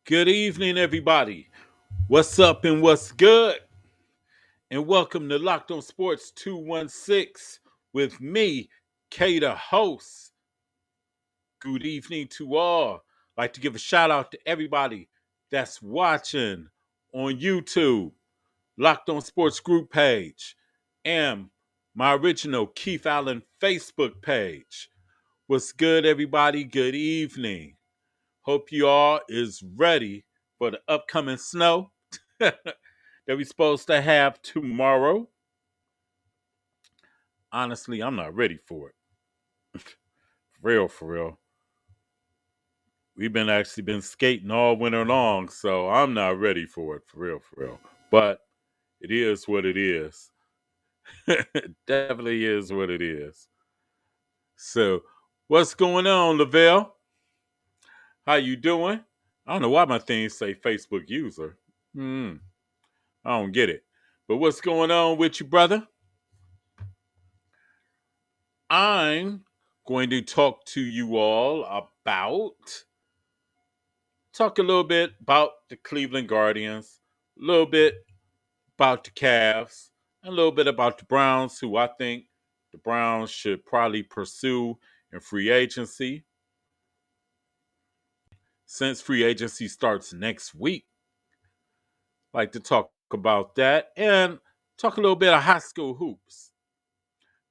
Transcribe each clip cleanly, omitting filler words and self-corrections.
Good evening, everybody. What's up and what's good? And welcome to Loc'D On Sports 216 with me, K, the host. Good evening to all. I'd like to give a shout out to everybody that's watching on YouTube, Loc'D On Sports group page, and my original Keith Allen Facebook page. What's good, everybody? Good evening. Hope you all is ready for the upcoming snow that we're supposed to have tomorrow. Honestly, I'm not ready for it. For real. We've been skating all winter long, so I'm not ready for it, for real. But it is what it is. It definitely is what it is. So, what's going on, Lavelle? How you doing? I don't know why my things say Facebook user. I don't get it. But what's going on with you, brother? I'm going to talk to you all talk a little bit about the Cleveland Guardians, a little bit about the Cavs, and a little bit about the Browns, who I think the Browns should probably pursue in free agency since free agency starts next week. I'd like to talk about that and talk a little bit of high school hoops.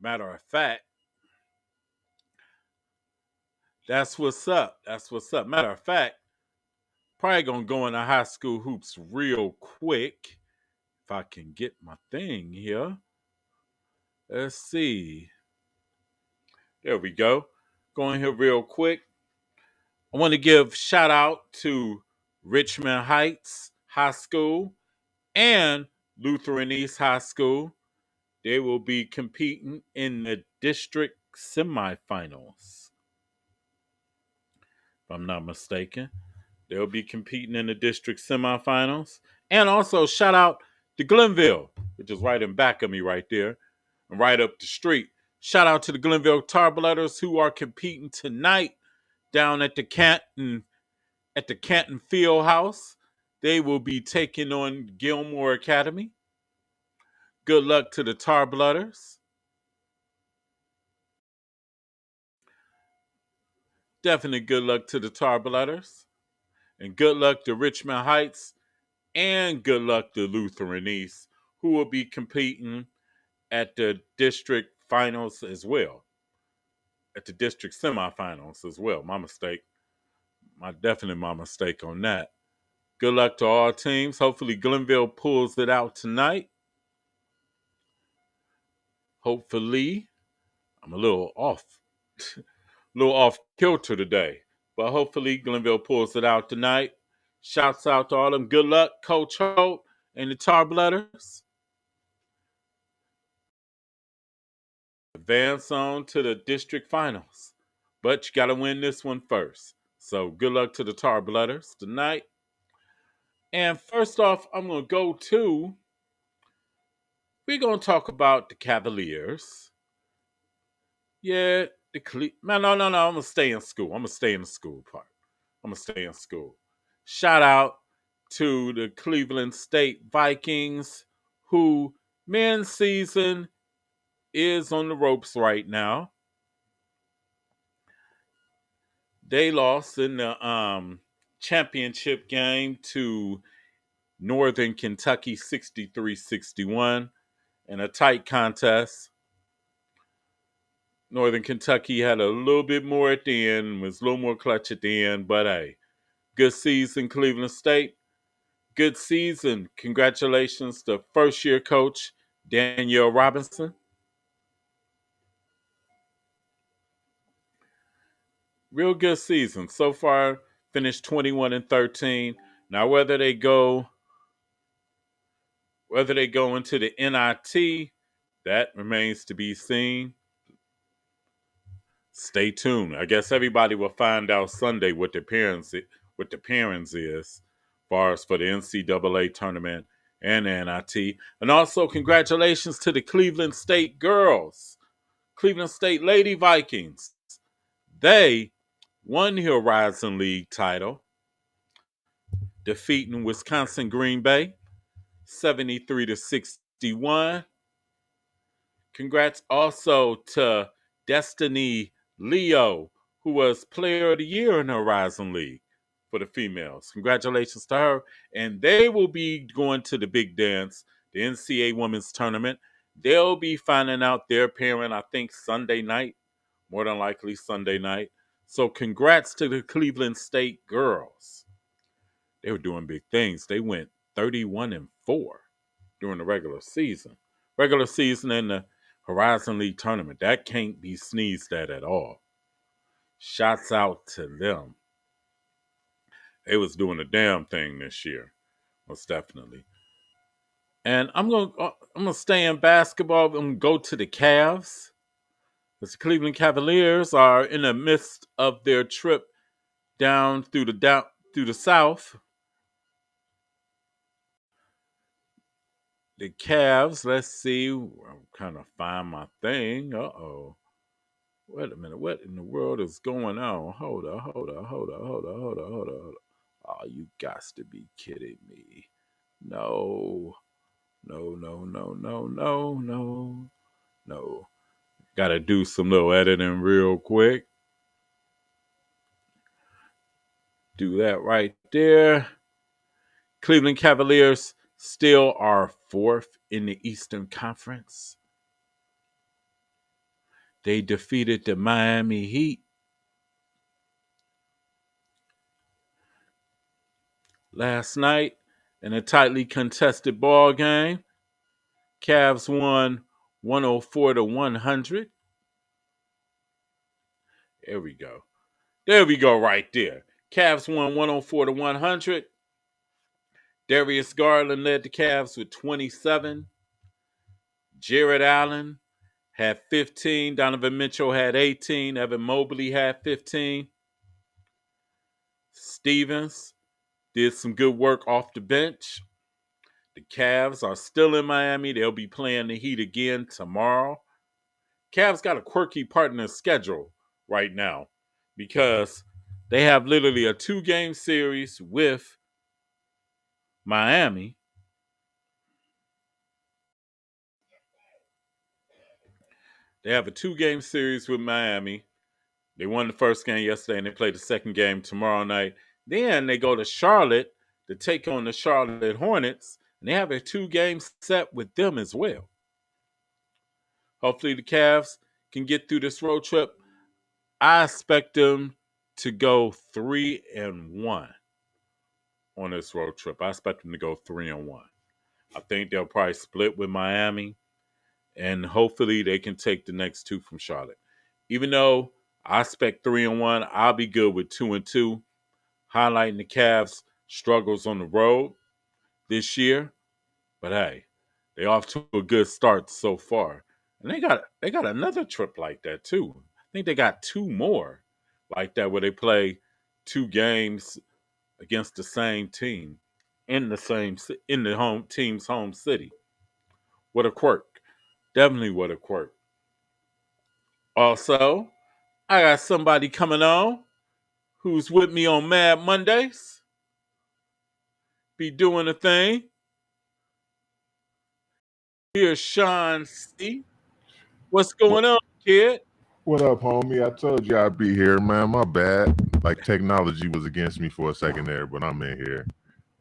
Matter of fact, that's what's up. That's what's up. Matter of fact, probably gonna go into high school hoops real quick. If I can get my thing here. Let's see. There we go. Going here real quick. I want to give shout out to Richmond Heights High School and Lutheran East High School. They will be competing in the district semifinals. If I'm not mistaken. They'll be competing in the district semifinals. And also shout out to Glenville, which is right in back of me right there, and right up the street. Shout out to the Glenville Tarbletters who are competing tonight down at the Canton Field House. They will be taking on Gilmore Academy. Good luck to the Tarbletters. Definitely good luck to the Tarbletters. And good luck to Richmond Heights. And good luck to Lutheran East, who will be competing at the district finals as well. At the district semifinals as well. My mistake. Definitely my mistake on that. Good luck to all teams. Hopefully Glenville pulls it out tonight. Hopefully. I'm a little off kilter today. But hopefully Glenville pulls it out tonight. Shouts out to all of them. Good luck, Coach Hope and the Tarbletters. Advance on to the district finals. But you got to win this one first. So good luck to the Tarbletters tonight. And first off, we're going to talk about the Cavaliers. Yeah, no. I'm going to stay in school. I'm going to stay in the school part. I'm going to stay in school. Shout out to the Cleveland State Vikings, who men's season is on the ropes right now. They lost in the championship game to Northern Kentucky 63-61 in a tight contest. Northern Kentucky had a little bit more at the end, was a little more clutch at the end, but hey, good season, Cleveland State. Good season. Congratulations to first-year coach Danielle Robinson. Real good season. So far, finished 21-13. Now, whether they go into the NIT, that remains to be seen. Stay tuned. I guess everybody will find out Sunday what the parents is, as far as for the NCAA tournament and NIT. And also, congratulations to the Cleveland State girls, Cleveland State Lady Vikings. They won the Horizon League title. defeating Wisconsin Green Bay 73-61. Congrats also to Destiny Leo, who was Player of the Year in the Horizon League for the females. Congratulations to her. And they will be going to the big dance, the NCAA Women's Tournament. They'll be finding out their parent, I think, Sunday night, more than likely Sunday night. So congrats to the Cleveland State girls. They were doing big things. They went 31-4 during the regular season. Regular season and the Horizon League tournament. That can't be sneezed at all. Shouts out to them. They was doing a damn thing this year. Most definitely. And I'm gonna stay in basketball and go to the Cavs. The Cleveland Cavaliers are in the midst of their trip down through the South. The Cavs, let's see. I'm kind of find my thing. Wait a minute. What in the world is going on? Hold on. Oh, you got to be kidding me. No. No. Gotta do some little editing real quick. Do that right there. Cleveland Cavaliers still are fourth in the Eastern Conference. They defeated the Miami Heat last night in a tightly contested ball game. Cavs won 104-100. There we go. There we go right there. Cavs won 104-100. Darius Garland led the Cavs with 27. Jared Allen had 15. Donovan Mitchell had 18. Evan Mobley had 15. Stevens did some good work off the bench. The Cavs are still in Miami. They'll be playing the Heat again tomorrow. Cavs got a quirky part in their schedule right now because they have literally a 2-game series with Miami. They have a 2-game series with Miami. They won the first game yesterday and they play the second game tomorrow night. Then they go to Charlotte to take on the Charlotte Hornets, and they have a 2-game set with them as well. Hopefully the Cavs can get through this road trip. I expect them to go 3-1 on this road trip. I expect them to go 3-1. I think they'll probably split with Miami, and hopefully they can take the next 2 from Charlotte. Even though I expect 3-1, I'll be good with 2-2, highlighting the Cavs' struggles on the road this year. But hey, they're off to a good start so far. And they got another trip like that too. I think they got 2 more like that where they play 2 games against the same team in the home team's home city. What a quirk. Definitely what a quirk. Also, I got somebody coming on who's with me on Mad Mondays. Be doing a thing. Here's Sean C. What's What going on, kid? what up, homie? I told you I'd be here, man. My bad. Like technology was against me for a second there, but I'm in here.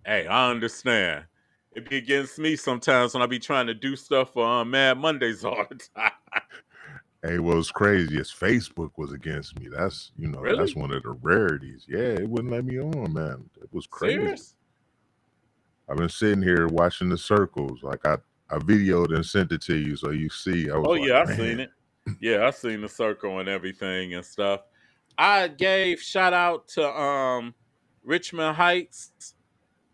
Hey, I understand. It be against me sometimes when I be trying to do stuff for Mad Mondays all the time. Hey, what was crazy is Facebook was against me. That's that's Really? one of the rarities. Yeah, it wouldn't let me on, man. It was crazy. Serious? I've been sitting here watching the circles. Like I videoed and sent it to you so you see. I was Oh like, yeah, I seen man, it. Yeah, I seen the circle and everything and stuff. I gave shout out to Richmond Heights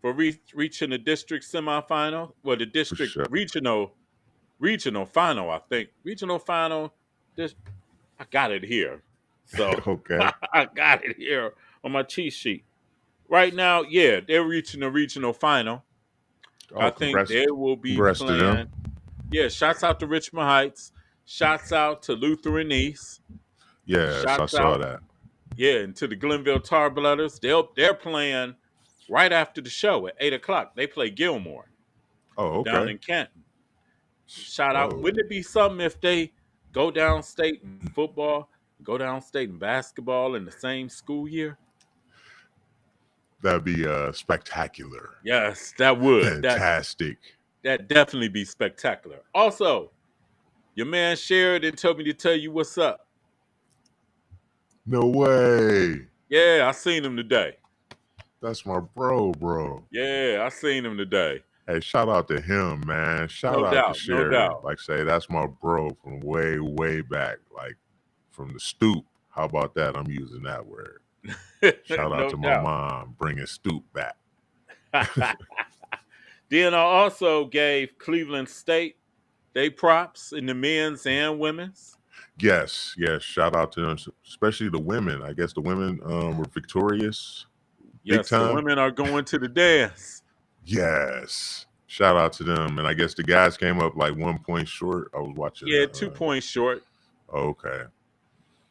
for reaching the district semifinal. Well, the for district sure. regional final, I think. Regional final. This I got it here. So Okay. I got it here on my cheat sheet. Right now, yeah, they're reaching the regional final. I Oh, think congrats. they will be Congrats to them. playing. Yeah, shouts out to Richmond Heights. Shouts out to Lutheran East. Yes, I Shouts saw out, that. yeah, and to the Glenville Tar Blooders. They're playing right after the show at 8 o'clock. They play Gilmore Oh, down okay. in Canton. Shout out. Oh, Wouldn't it be something if they go downstate in football, go downstate in basketball in the same school year? that'd be spectacular. Yes, that would. Fantastic. That definitely be spectacular. Also, your man Sheridan told me to tell you what's up. No way. Yeah, I seen him today. That's my bro. Yeah, I seen him today. Hey, shout out to him, man. Shout No out to doubt, no Sheridan. doubt. Like say, that's my bro from way back. Like from the stoop. How about that? I'm using that word. Shout out No to my doubt. mom bringing stoop back. Then I also gave Cleveland State they props in the men's and women's. Yes. Shout out to them, especially the women. I guess the women were victorious. Big Yes, the time. women are going to the dance. Yes. Shout out to them. And I guess the guys came up like 1 point short. I was watching. Yeah, 2 points short. Okay.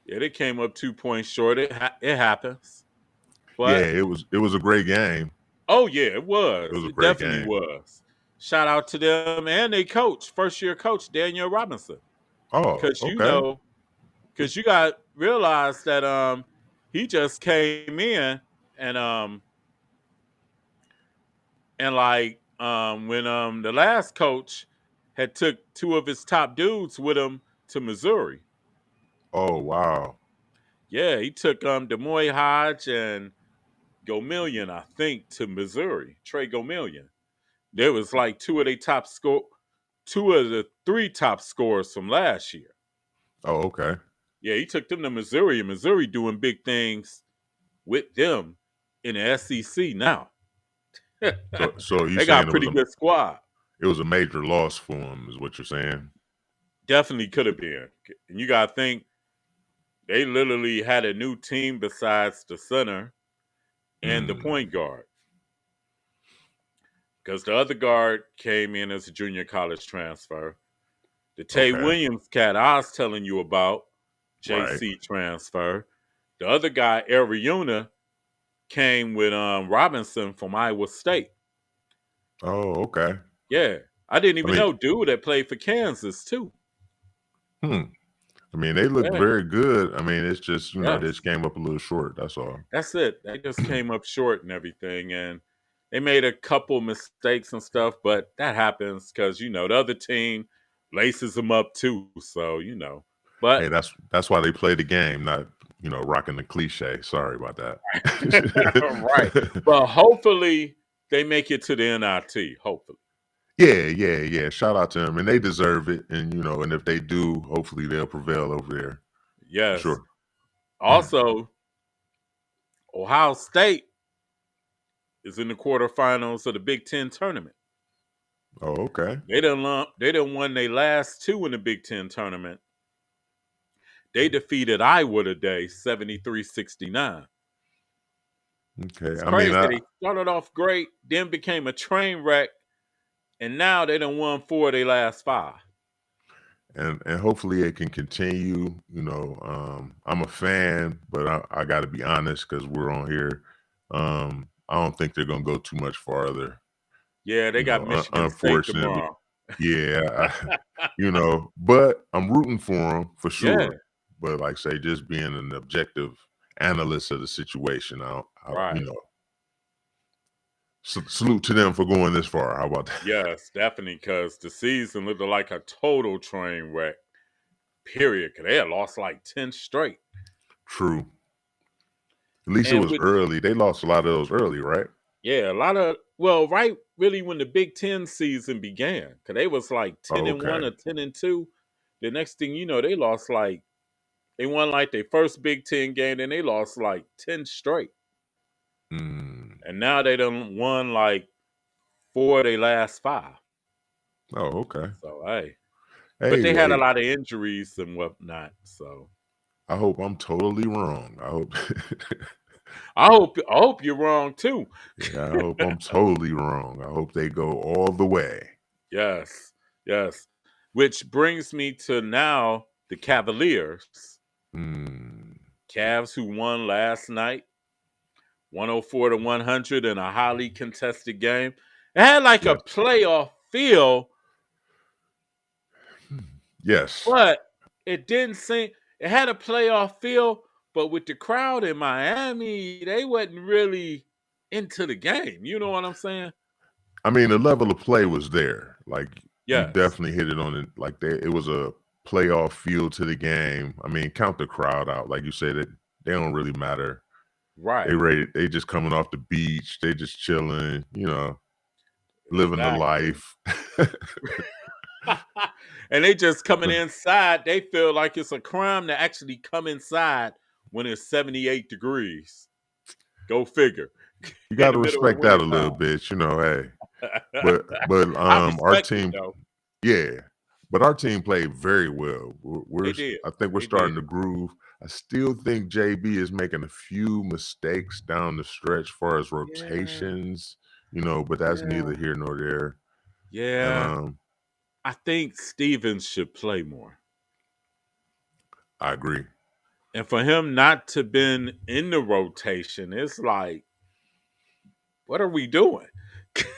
Yeah, they came up 2 points short. It happens. But yeah, it was a great game. oh yeah, it was. It was a It great definitely game. was. Shout out to them and their coach, first year coach Daniel Robinson. Oh, Because okay. because you got realize that he just came in and when the last coach had took 2 of his top dudes with him to Missouri. Oh, wow. Yeah, he took Demoy Hodge and Gomillion, I think, to Missouri. Trey Gomillion. There was like 2 of the 3 top scorers from last year. Oh, okay. Yeah, he took them to Missouri, and Missouri doing big things with them in the SEC now. So you They got saying a pretty good squad. it was a major loss for him, is what you're saying? Definitely could have been. And you got to think, they literally had a new team besides the center and the point guard. Because the other guard came in as a junior college transfer. The Tay Williams cat I was telling you about, JC transfer. The other guy, Ariuna, came with Robinson from Iowa State. Oh, okay. Yeah. I didn't even know dude that played for Kansas too. I mean, they look very good. I mean, it's just, they just came up a little short. That's all. That's it. They just came up short and everything. And they made a couple mistakes and stuff, but that happens because, the other team laces them up too. So, But hey, that's why they play the game, not, rocking the cliche. Sorry about that. right. But hopefully they make it to the NIT. Hopefully. Yeah. Shout out to them. And they deserve it. And, and if they do, hopefully they'll prevail over there. Yes. Sure. Also, Ohio State is in the quarterfinals of the Big Ten tournament. Oh, okay. They done won their last 2 in the Big Ten tournament. They defeated Iowa today, 73-69. Okay. It's crazy. They started off great, then became a train wreck, and now they done won 4 of their last 5. And hopefully it can continue. I'm a fan, but I got to be honest because we're on here. I don't think they're gonna go too much farther. Yeah, they got Michigan State tomorrow. Yeah, but I'm rooting for them for sure. Yeah. But like say, just being an objective analyst of the situation, Right. Salute to them for going this far. How about that? Yes, definitely, because the season looked like a total train wreck, period. Because they had lost like 10 straight. True. At least it was early. They lost a lot of those early, right? Yeah, right really when the Big Ten season began. Because they was like 10-1 or 10-2. The next thing you know, they lost they won like their first Big Ten game, and they lost like 10 straight. And now they done won like 4 of their last 5. Oh, okay. So, but they had a lot of injuries and whatnot. So I hope I'm totally wrong. I hope you're wrong too. Yeah, I hope I'm totally wrong. I hope they go all the way. Yes. Which brings me to now the Cavaliers. Cavs who won last night 104 to 100 in a highly contested game. It had like a Yes. playoff feel, Yes. but it didn't seem it had a playoff feel, but with the crowd in Miami, they wasn't really into the game. You know what I'm saying? I mean, the level of play was there. Like you Yes. definitely hit it on it. Like it was a playoff feel to the game. I mean, count the crowd out. Like you said, they don't really matter. They Right. ready. They just coming off the beach. They just chilling. Living the Exactly. life. And they just coming inside. They feel like it's a crime to actually come inside when it's 78 degrees. Go figure. You In got the to middle of respect that a little bit. Hey, but I our respect it team, though. yeah, but our team played very well. They did. I think we're They did. starting to groove. I still think JB is making a few mistakes down the stretch, as far as Yeah. rotations. But that's Yeah. neither here nor there. And Yeah. I think Stevens should play more. I agree. And for him not to been in the rotation, it's like, what are we doing?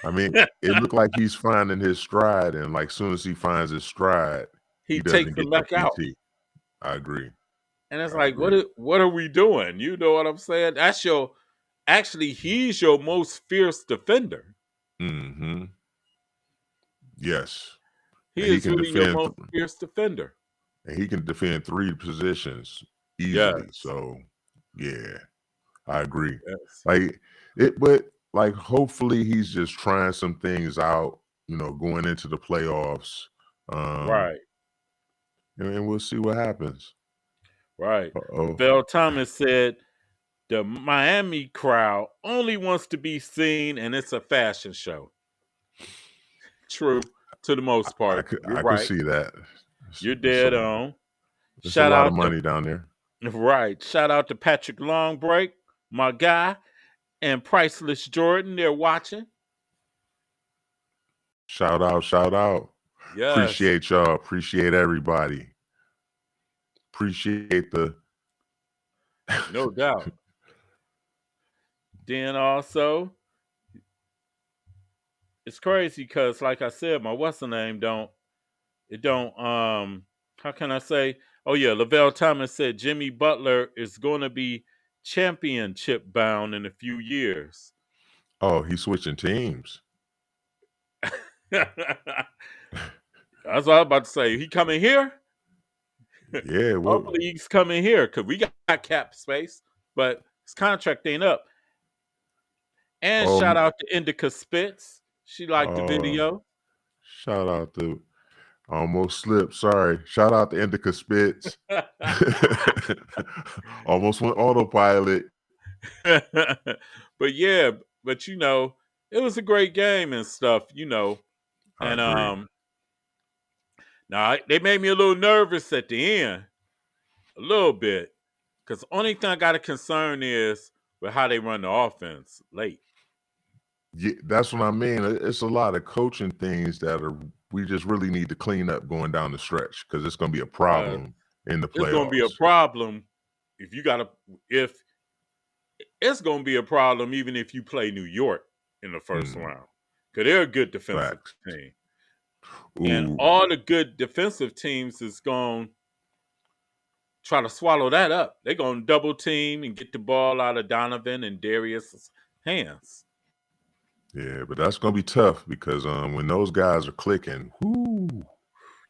I mean, it looked like he's finding his stride, and like soon as he finds his stride, He he takes doesn't them get no back out. PT. I agree. And it's I like, agree. what are we doing? You know what I'm saying? He's your most fierce defender. Mm-hmm. Yes. He And he is can really your defend most fierce defender. and he can defend three positions easily. Yes. So yeah, I agree. Yes. Like but like hopefully he's just trying some things out, going into the playoffs. Um, Right. and we'll see what happens. Right. Uh-oh. Lavelle Thomas said the Miami crowd only wants to be seen and it's a fashion show. True, to the most part. You're I could right. see that. You're It's dead on. a Shout lot of out to money down there. right. Shout out to Patrick Longbreak, my guy, and Priceless Jordan. They're watching. Shout out, shout out. Yes, Appreciate y'all. Appreciate everybody. Appreciate the no doubt. Then also, it's crazy because, like I said, my what's the name don't how can I say? Oh yeah, Lavelle Thomas said Jimmy Butler is going to be championship bound in a few years. Oh, he's switching teams. That's what I was about to say. He coming here? Yeah, Hopefully he's coming here because we got cap space, but his contract ain't up. And shout oh, out to Indica Spitz. She liked the uh, video. shout out to I almost slipped. Sorry. Shout out to Indica Spitz. Almost went autopilot. But yeah, but it was a great game and stuff, I And agree. now they made me a little nervous at the end, a little bit, because the only thing I got a concern is with how they run the offense late. Yeah, that's what I mean. It's a lot of coaching things that we just really need to clean up going down the stretch because it's going to be a Uh, problem in the it's gonna be a playoffs. problem if you gotta if it's gonna be a problem even if you play New York in the first Mm, round. Because they're a good defensive facts. team. And Ooh, all the good defensive teams is going to try to swallow that up. They're going to double team and get the ball out of Donovan and Darius' hands. yeah, but that's going to be tough because when those guys are clicking, whoo,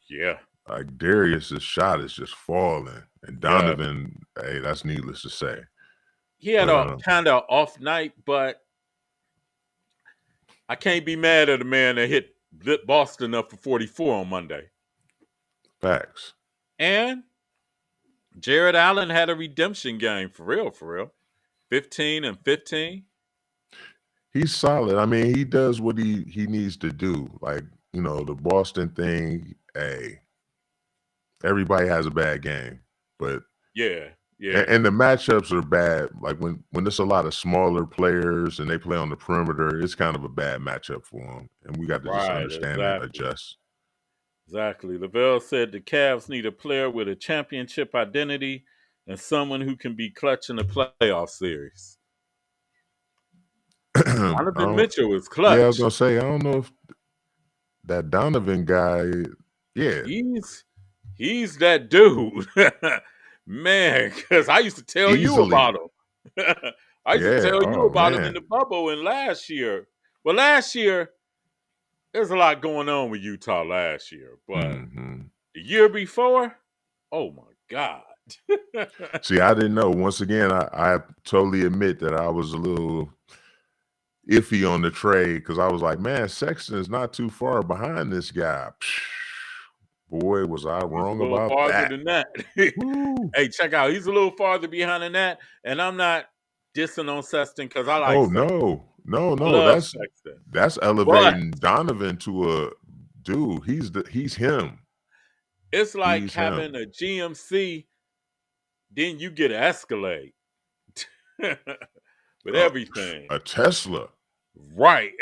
Yeah. like Darius's shot is just falling, and Yeah. Donovan, hey, that's needless to say. He had But a kind of off night, but I can't be mad at a man that lit Boston up for 44 on Monday. facts. And Jared Allen had a redemption game for real, 15 and 15. He's solid. I mean, he does what he needs to do. Like, the Boston thing, hey, everybody has a bad game. But Yeah. Yeah. and the matchups are bad. Like when there's a lot of smaller players and they play on the perimeter, it's kind of a bad matchup for them. And we got to just Right. understand and Exactly. adjust. Exactly. Lavelle said the Cavs need a player with a championship identity and someone who can be clutch in the playoff series. Donovan Mitchell is Yeah, I was clutch. gonna say I don't know if that Donovan guy. Yeah, He's that dude. Man, because I used to tell you easily. about him. I used to Yeah. tell you Oh about him in man. the bubble and last year. Well, last year, there's a lot going on with Utah last year. But Hmm. the year before, oh my God. See, I didn't know. Once again, I totally admit that I was a little iffy on the trade because I was like, man, Sexton is not too far behind this guy. Boy, was I He's a wrong little about farther that. than that. Woo. Hey, check out. He's a little farther behind than that. And I'm not dissing on Sexton because I like Oh Sexton. no, no, I no. love That's Sexton. that's But elevating Donovan to a dude. He's him. it's like He's having him. a GMC, then you get an Escalade with everything. A Tesla. Right.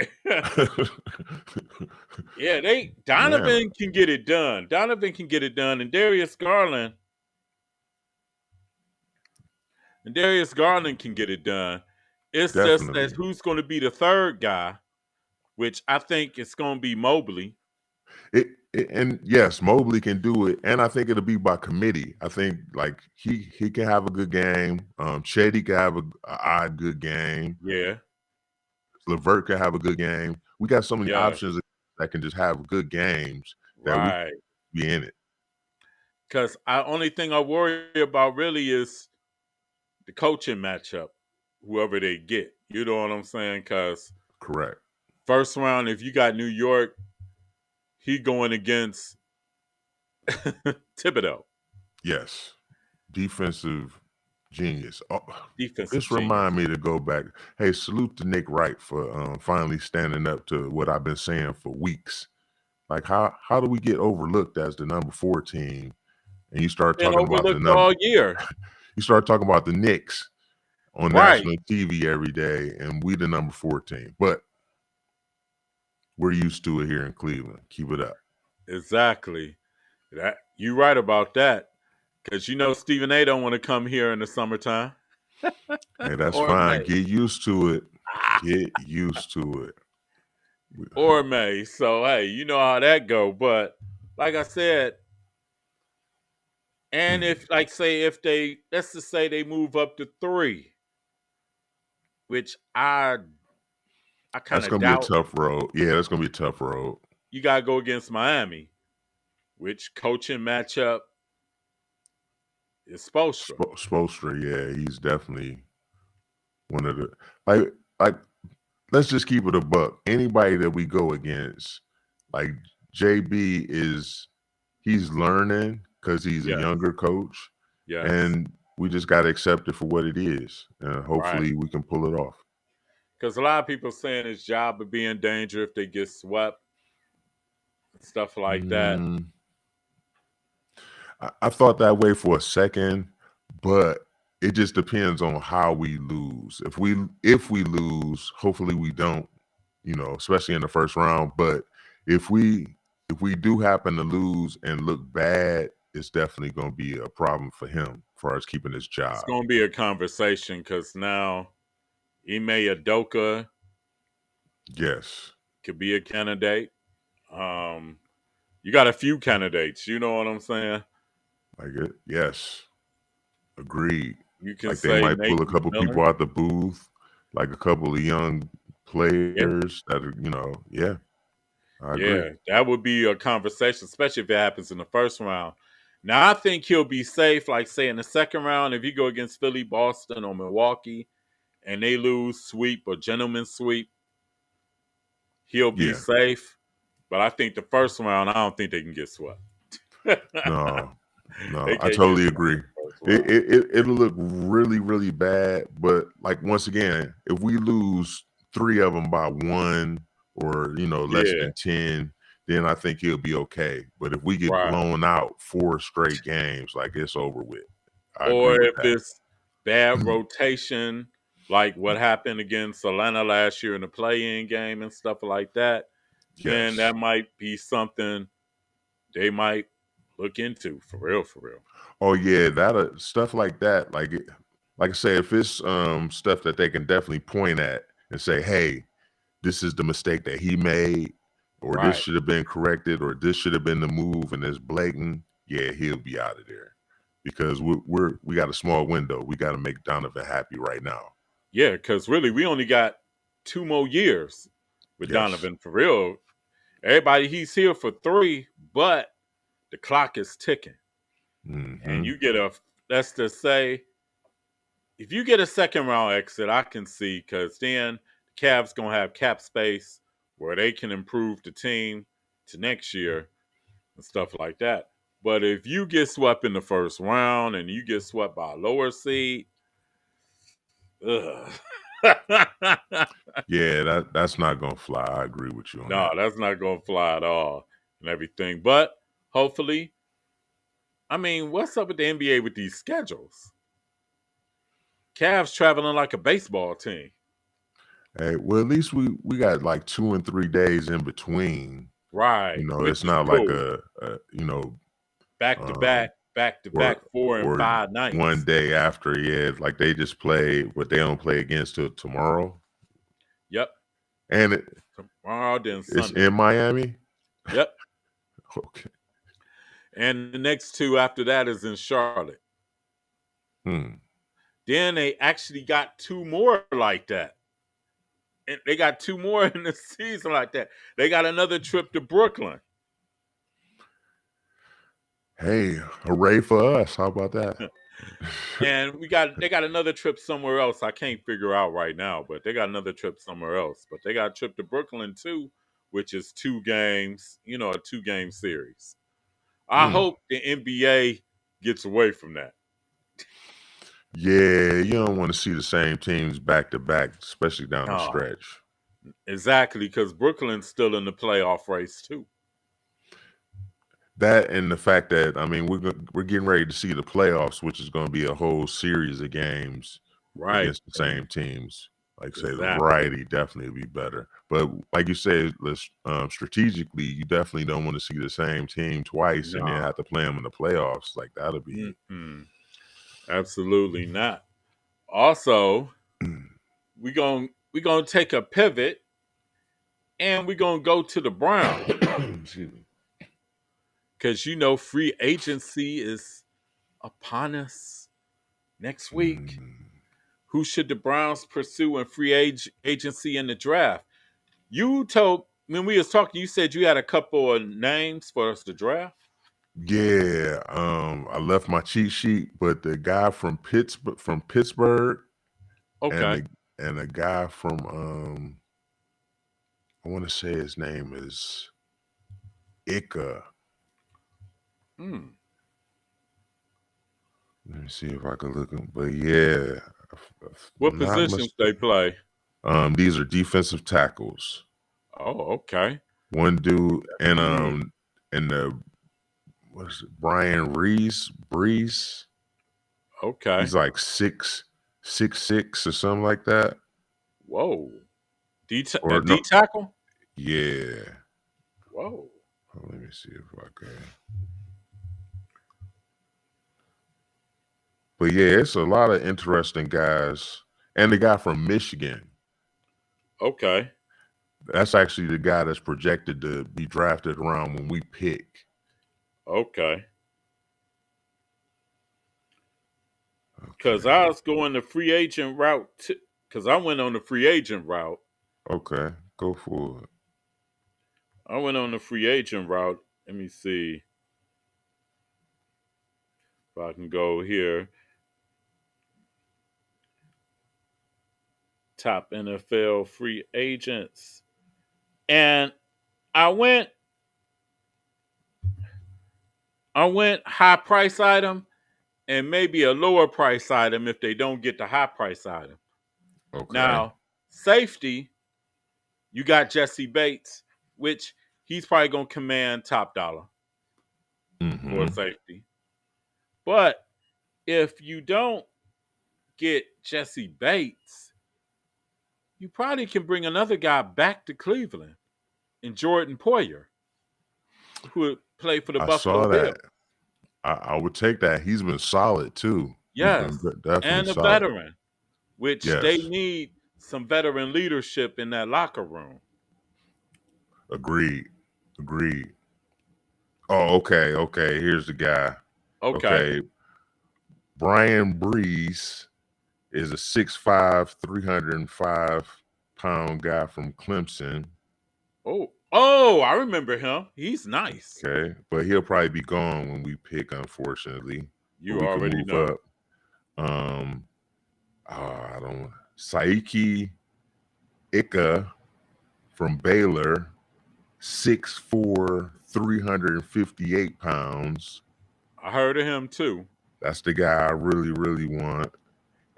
Yeah, Man, Donovan can get it done. Donovan can get it done. And Darius Garland can get it done. It's just that definitely. who's going to be the third guy, which I think it's going to be Mobley. And yes, Mobley can do it, and I think it'll be by committee. I think like he can have a good game. Chetty can have a odd good game. Yeah. LeVert can have a good game. We got so many Yeah. options that can just have good games that we can Right. be in it. Because only thing I worry about really is the coaching matchup, whoever they get. You know what I'm saying? Because Correct. first round, if you got New York, he going against Thibodeau, Yes. Defensive genius. Oh, defensive this genius. remind me to go back. Hey, salute to Nick Wright for finally standing up to what I've been saying for weeks. Like how do we get overlooked as the number 4 team? And you start Been talking about the overlooked number. all year. You start talking about the Knicks on Right. national TV every day, and we the number 4 team. But we're used to it here in Cleveland. Keep it up. Exactly. That you right about that. Because Stephen A don't want to come here in the summertime Hey, that's or fine. May. Get used to it. Ah, Get used to it. or May. So hey, you know how that go. But like I said, and Mm. if like say if they let's just say they move up to 3, which I kind That's of gonna be a doubt. tough road. Yeah, that's gonna be a tough road. You gotta go against Miami, which coaching matchup is Spoelstra. Spoelstra, yeah, he's definitely one of the like. Let's just keep it a buck. Anybody that we go against, like JB he's learning because he's a Yes, younger coach, yes, and we just got to accept it for what it is, and right. hopefully we can pull it off. Because a lot of people saying his job would be in danger if they get swept, stuff like that. Mm, I thought that way for a second, but it just depends on how we lose. If we lose, hopefully we don't, especially in the first round. But if we do happen to lose and look bad, it's definitely going to be a problem for him as far as keeping his It's job. going to be a conversation because now Ime Adoka Yes, could be a candidate. Um, you got a few candidates. You know what I'm saying? like it. Yes, agreed. You can Like they say might Nate pull a couple McMillan. people out the booth, like a couple of young Yeah, players that are, yeah, I agree. yeah, that would be a conversation, especially if it happens in the first round. Now, I think he'll be safe, like say in the second round, if you go against Philly, Boston, or Milwaukee, and they lose sweep or gentleman sweep, he'll be Yeah. safe. But I think the first round, I don't think they can get swept. No, no, They I can't get totally swept agree. in the first It, round. it, it it'll look really, really bad. But like once again, if we lose 3 of them by 1 or less Yeah, than 10, then I think he'll be okay. But if we get right. blown out 4 straight games, like it's over with. I agree Or with if that. it's bad rotation, like what happened against Atlanta last year in the play-in game and stuff like that, then Yes. that might be something they might look into for real, for real. Oh yeah, that stuff like that. Like I say, if it's stuff that they can definitely point at and say, hey, this is the mistake that he made, or this Right. should have been corrected, or this should have been the move, and it's blatant, yeah, he'll be out of there. Because we got a small window. We got to make Donovan happy right now. Yeah, because really we only got 2 more years with Yes. Donovan for real. Everybody, he's here for 3, but the clock is ticking. And Mm-hmm. you get let's just say, if you get a second round exit, I can see, because then the Cavs going to have cap space where they can improve the team to next year and stuff like that. But if you get swept in the first round and you get swept by a lower seed, ugh. Yeah, that's not gonna fly. I agree with you on No, that. that's not going to fly at all and everything. But hopefully, I mean, what's up with the NBA with these schedules? Cavs traveling like a baseball team. Hey, well, at least we got like 2 and 3 days in between. Right, It's which is not like cool. a Back to back, um, back to or back 4 and or 5 one nights. day after. Yeah, like they just play what they don't play against till tomorrow, Yep. and Tomorrow, then it's Sunday. in Miami. Yep. Okay. And the next 2 after that is in Charlotte. Hmm. Then they actually got 2 more like that. And they got 2 more in the season like that. They got another trip to Brooklyn. Hey, hooray for us! How about that? And they got another trip somewhere else. I can't figure out right now, but they got another trip somewhere else. But they got a trip to Brooklyn too, which is 2 games, a 2-game series. I Hmm. hope the NBA gets away from that. Yeah, you don't want to see the same teams back to back, especially down the No, stretch. exactly, because Brooklyn's still in the playoff race too. That and the fact that we're getting ready to see the playoffs, which is going to be a whole series of games Right. against the same teams. Like say, the Exactly. variety definitely would be better. But like you said, strategically, you definitely don't want to see the same team twice and then No. have to play them in the playoffs. Like that'll be. Mm-mm. Absolutely not. Also, we gonna take a pivot and we're gonna go to the Browns. Excuse me. Because free agency is upon us next week. Who should the Browns pursue in free agency in the draft? You told, when we was talking, you said you had a couple of names for us to draft. Yeah, I left my cheat sheet, but the guy from Pittsburgh, and Okay. the guy from I want to say his name is Ika. Hmm. Let me see if I can look him. But yeah, if What I'm not positions they mistaken. play? These are defensive tackles. Oh, okay. One dude Good. and the what is it, Brian Brees. Okay. He's like 6'6" or something like that. Whoa. A Or D no, tackle? yeah. Whoa. Let me see if I can. But yeah, it's a lot of interesting guys. And the guy from Michigan. Okay. That's actually the guy that's projected to be drafted around when we pick. Okay. Because Okay. I was going the free agent route. Because I went on the free agent route. Okay. Go for it. I went on the free agent route. Let me see if I can go here. Top NFL free agents. And I went high price item and maybe a lower price item if they don't get the high price item. Okay. Now, safety, you got Jesse Bates, which he's probably gonna command top dollar for Mm-hmm. safety. But if you don't get Jesse Bates, you probably can bring another guy back to Cleveland in Jordan Poyer, who would play for the I Buffalo saw Bills. that. I would take that. He's been solid too. He's been Yes, definitely and a solid. veteran, which they Yes. need. some veteran leadership in that locker room. Agreed. Agreed. Oh, okay. Okay. Here's the guy. Okay. Okay. Brian Breeze is a 6'5", 305-pound guy from Clemson. Oh, I remember him. He's nice. Okay. But he'll probably be gone when we pick, unfortunately. But You we can already move know. up. I don't Saiki Ika from Baylor, 6'4", 358 pounds. I heard of him too. That's the guy I really, really want.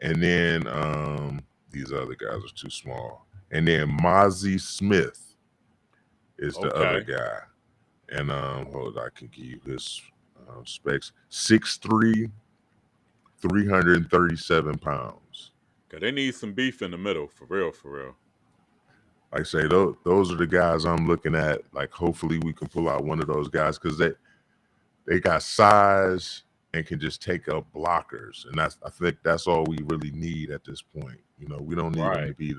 And then these other guys are too small. And then Mozzie Smith is the other Okay. guy. And hold on, I can give you his specs. 6'3", 337 pounds. Cause they need some beef in the middle, for real, for real. Like I say, those are the guys I'm looking at. Like, hopefully we can pull out one of those guys because they got size and can just take up blockers, and I think that's all we really need at this point. You know, we don't need them to be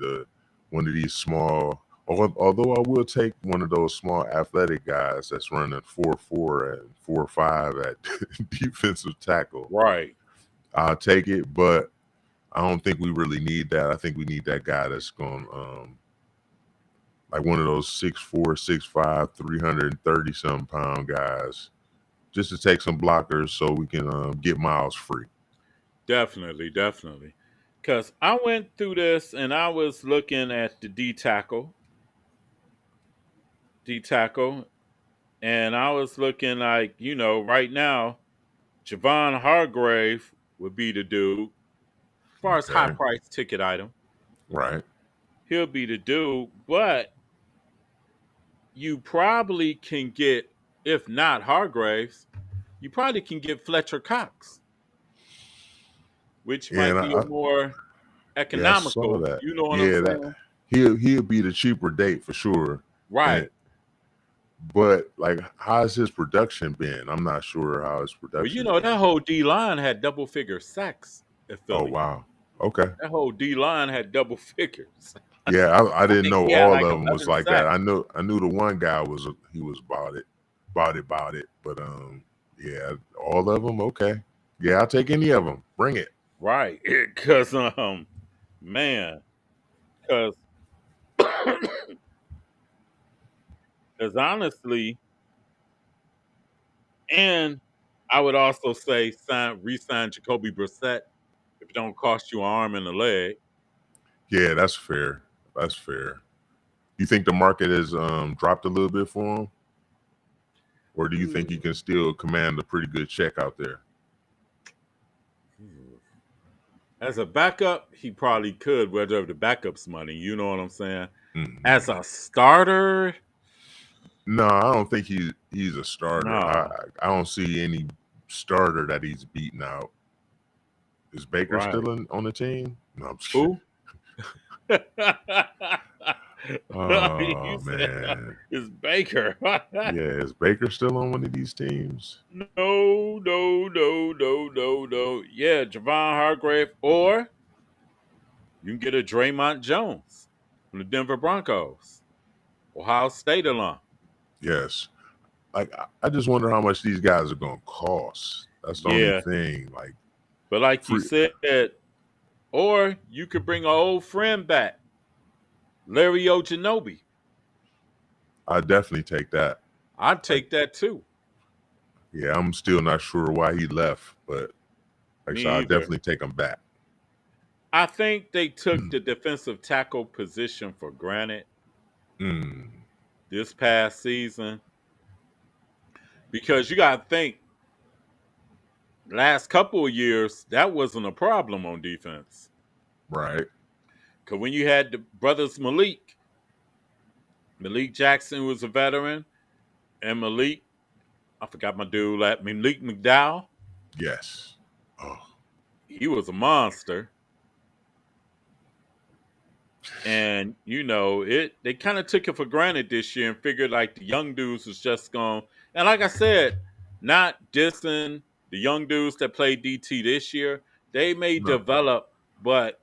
one of these small. Although I will take one of those small athletic guys that's running 4.4 and 4.5 at defensive tackle. Right. I'll take it, but I don't think we really need that. I think we need that guy that's going like one of those 6'4", 6'5", 330-something pound guys, just to take some blockers so we can get Miles free. Definitely, definitely. Because I went through this and I was looking at the D tackle, and I was looking like, right now, Javon Hargrave would be the dude. As far as high Okay. price ticket item, Right. he'll be the dude. But you probably can get, if not Hargraves, you probably can get Fletcher Cox, which Yeah, might and be a more I saw economical. that. You know what I'm Yeah, that saying? he'll be the cheaper date for sure. Right. But like, how's his production been? I'm not sure how his Well, production's that been. whole D line had double figure sacks at Oh Philly. wow. Okay. That whole D line had double figures. Yeah, I I didn't think know he had all like of them was 11 like that. sacks. I knew the one guy was about it. But yeah, all of them. Okay. Yeah, I'll take any of them. Bring it. Right. Because, man, because honestly, and I would also say re-sign Jacoby Brissett if it don't cost you an arm and a leg. Yeah, that's fair. That's fair. You think the market has dropped a little bit for him? Or do you think he can still command a pretty good check out there? As a backup, he probably could, whether the backup's money. You know what I'm saying? Mm-hmm. As a starter, no, I don't think he's a starter. no. I don't see any starter that he's beaten out. Is Baker still on the team? No, I'm just Who? Oh You said man. it's Baker. Yeah, is Baker still on one of these teams? No. Yeah, Javon Hargrave, or you can get a Draymond Jones from the Denver Broncos, Ohio State alum. Yes. Like, I just wonder how much these guys are going to cost. That's the only Yeah, thing. Like, but like you free. said, or you could bring an old friend back, Larry Ojanobi. I definitely take that. I'd Like, take that too. yeah, I'm still not sure why he left, but like I Me said, I'll either. definitely take him back. I think they took the defensive tackle position for granted this past season because you got to think last couple of years that wasn't a problem on defense. Right. Because when you had the brothers Malik Jackson was a veteran, and I forgot my dude, Malik McDowell. Yes. Oh. He was a monster. And they kind of took it for granted this year and figured like the young dudes was just going. And like I said, not dissing the young dudes that played DT this year. They may No. develop, but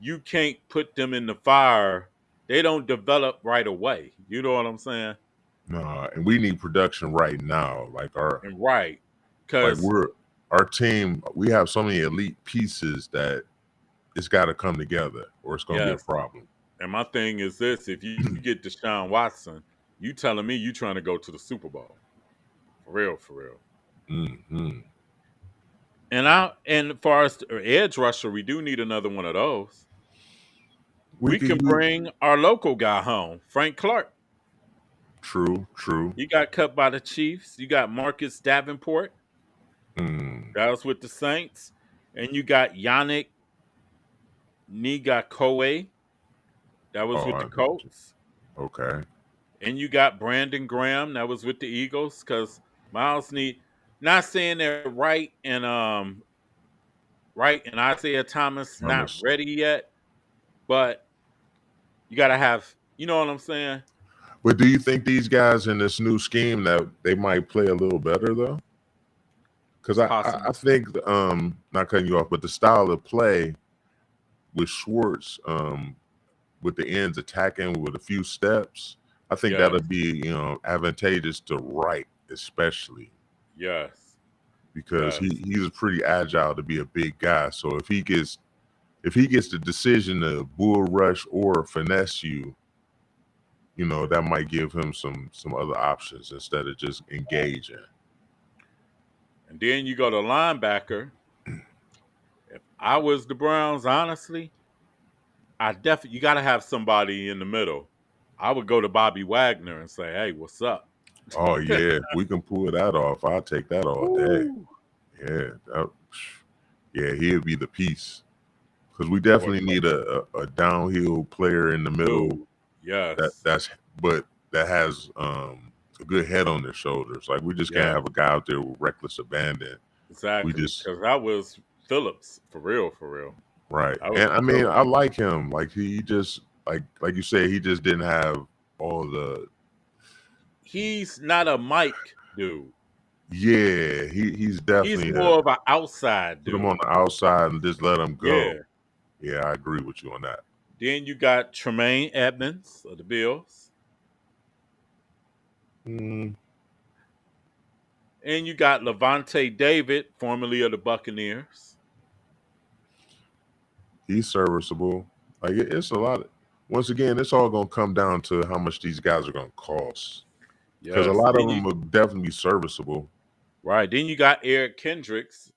you can't put them in the fire. They don't develop right away. You know what I'm saying? No, and we need production right now. And right, like because we're our team. We have so many elite pieces that it's got to come together, or it's going to be a yes. problem. And my thing is this: if you get Deshaun Watson, you telling me you trying to go to the Super Bowl for real, for real. Mm-hmm. And for us edge rusher, we do need another one of those. We We could can use bring our local guy home, Frank Clark. true. He got cut by the Chiefs. You got Marcus Davenport. Mm. That was with the Saints. And you got Yannick Ngakoue. That was Oh, with I the got you. Colts. Okay. And you got Brandon Graham. That was with the Eagles. Because Miles need not saying that Wright and Isaiah Thomas not Thomas. ready yet, but you gotta have, you know what I'm saying? But do you think these guys in this new scheme that they might play a little better though? Because I Possible. think not cutting you off, but the style of play with Schwartz with the ends attacking with a few steps, I think Yes. that'll be advantageous to Wright especially Yes. because Yes. he's pretty agile to be a big guy. So if he gets the decision to bull rush or finesse you, that might give him some other options instead of just engaging. And then you go to linebacker. If I was the Browns, honestly, I definitely you gotta have somebody in the middle. I would go to Bobby Wagner and say, "Hey, what's up?" Oh yeah, if we can pull that off, I'll take that all day. Woo. Yeah, yeah, he'll be the piece because we Or definitely need a downhill player in the middle dude. Yes. but that has a good head on their shoulders. Like we just can't Yeah. have a guy out there with reckless abandon. We Exactly. just Because that was Phillips for real. For real. right, That was and I mean Phillips. I like him. Like he just like you said, he just didn't have all the He's not a Mike dude. yeah. He's He's definitely more of an outside put him dude. on the outside and just let him go. Yeah. Yeah, I agree with you on that. Then you got Tremaine Edmonds of the Bills. Mm, And you got Levante David, formerly of the Buccaneers. he's serviceable. Like it's a lot. Once again, it's all gonna come down to how much these guys are gonna cost. Because a Yes. lot of Then them you will definitely be serviceable. right. Then you got Eric Kendricks,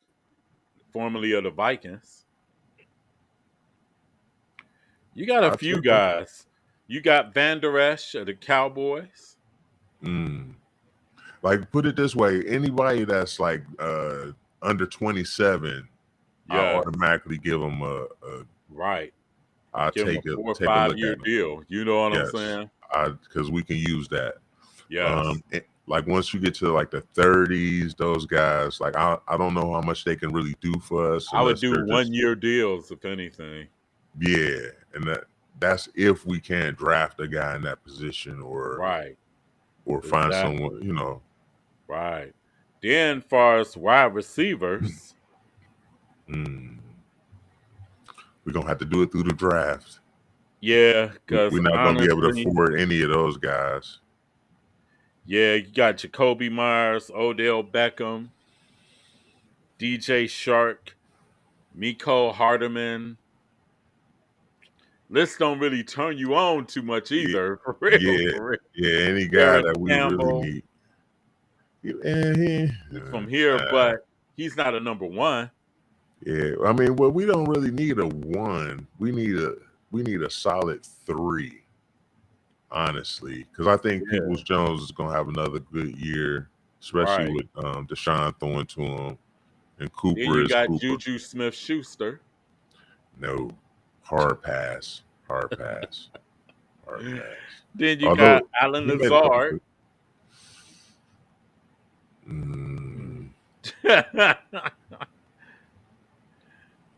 formerly of the Vikings. You got a I few take him. guys. You got Van Der Esch of the Cowboys. Mm. Like put it this way, anybody that's like under 27, I Yes. automatically give them Right. I'll Give him a take 4 or a 5 look year at them. deal. You know what I'm Yes, saying? because we can use that. Yes. Like once you get to like the 30s, those guys, like I don't know how much they can really do for us I would unless do they're just 1 year deals, if anything. yeah, and that's if we can't draft a guy in that position Right. or find someone, Exactly. you know. Right. Then, far as wide receivers, Mm, we're gonna have to do it through the draft. yeah, because We're not gonna be able to honestly, afford any of those guys. yeah, you got Jacoby Myers, Odell Beckham, DJ Shark, Miko Hardeman. List don't really turn you on too much Yeah, either, for real, yeah, for real. yeah. Any guy Aaron that we really Campbell, need. And he, he's from here, but he's not a number one. yeah. I mean, well, we don't really need a one. We need a solid three, honestly, because I think Yeah, Peoples Jones is gonna have another good year, especially right. with Deshaun throwing to him, and Then Cooper you is got Cooper. Juju Smith Schuster. No, hard pass, hard pass, hard pass. Then you got Although Alan he made a couple Lazard. good. Mm,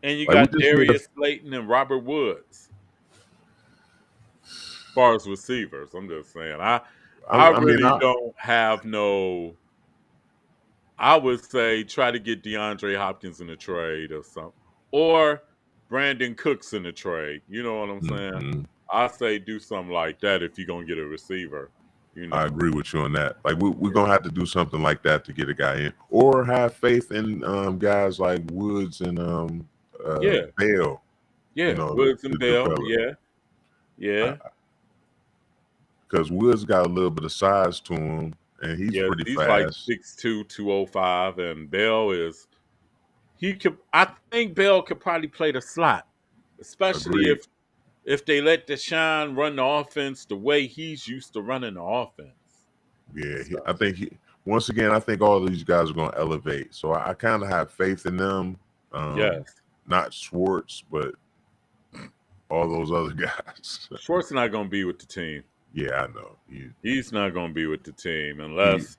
And you like we got just need a. Darius Slayton and Robert Woods. As far as receivers, I'm just saying. I I mean, really don't have no. I would say try to get DeAndre Hopkins in a trade or something, or Brandon Cooks in the trade. You know what I'm saying? Hmm. I say do something like that if you're gonna get a receiver. You I know. agree with you on that. Like we're Yeah. gonna have to do something like that to get a guy in, or have faith in guys like Woods and Yeah. Bale. You Yeah. know, Woods and to Bell. develop. Yeah. Yeah. Because Woods got a little bit of size to him, and he's Yes. pretty He's like fast. 6'2", 205, and Bell is he could I think Bell could probably play the slot, especially Agreed. if they let Deshaun run the offense the way he's used to running the offense. Yeah, So I think once again, I think all these guys are going to elevate. So I kind of have faith in them. yes. Not Schwartz, but all those other guys. Schwartz not gonna be with the team. Yeah, I know. He's not gonna be with the team He unless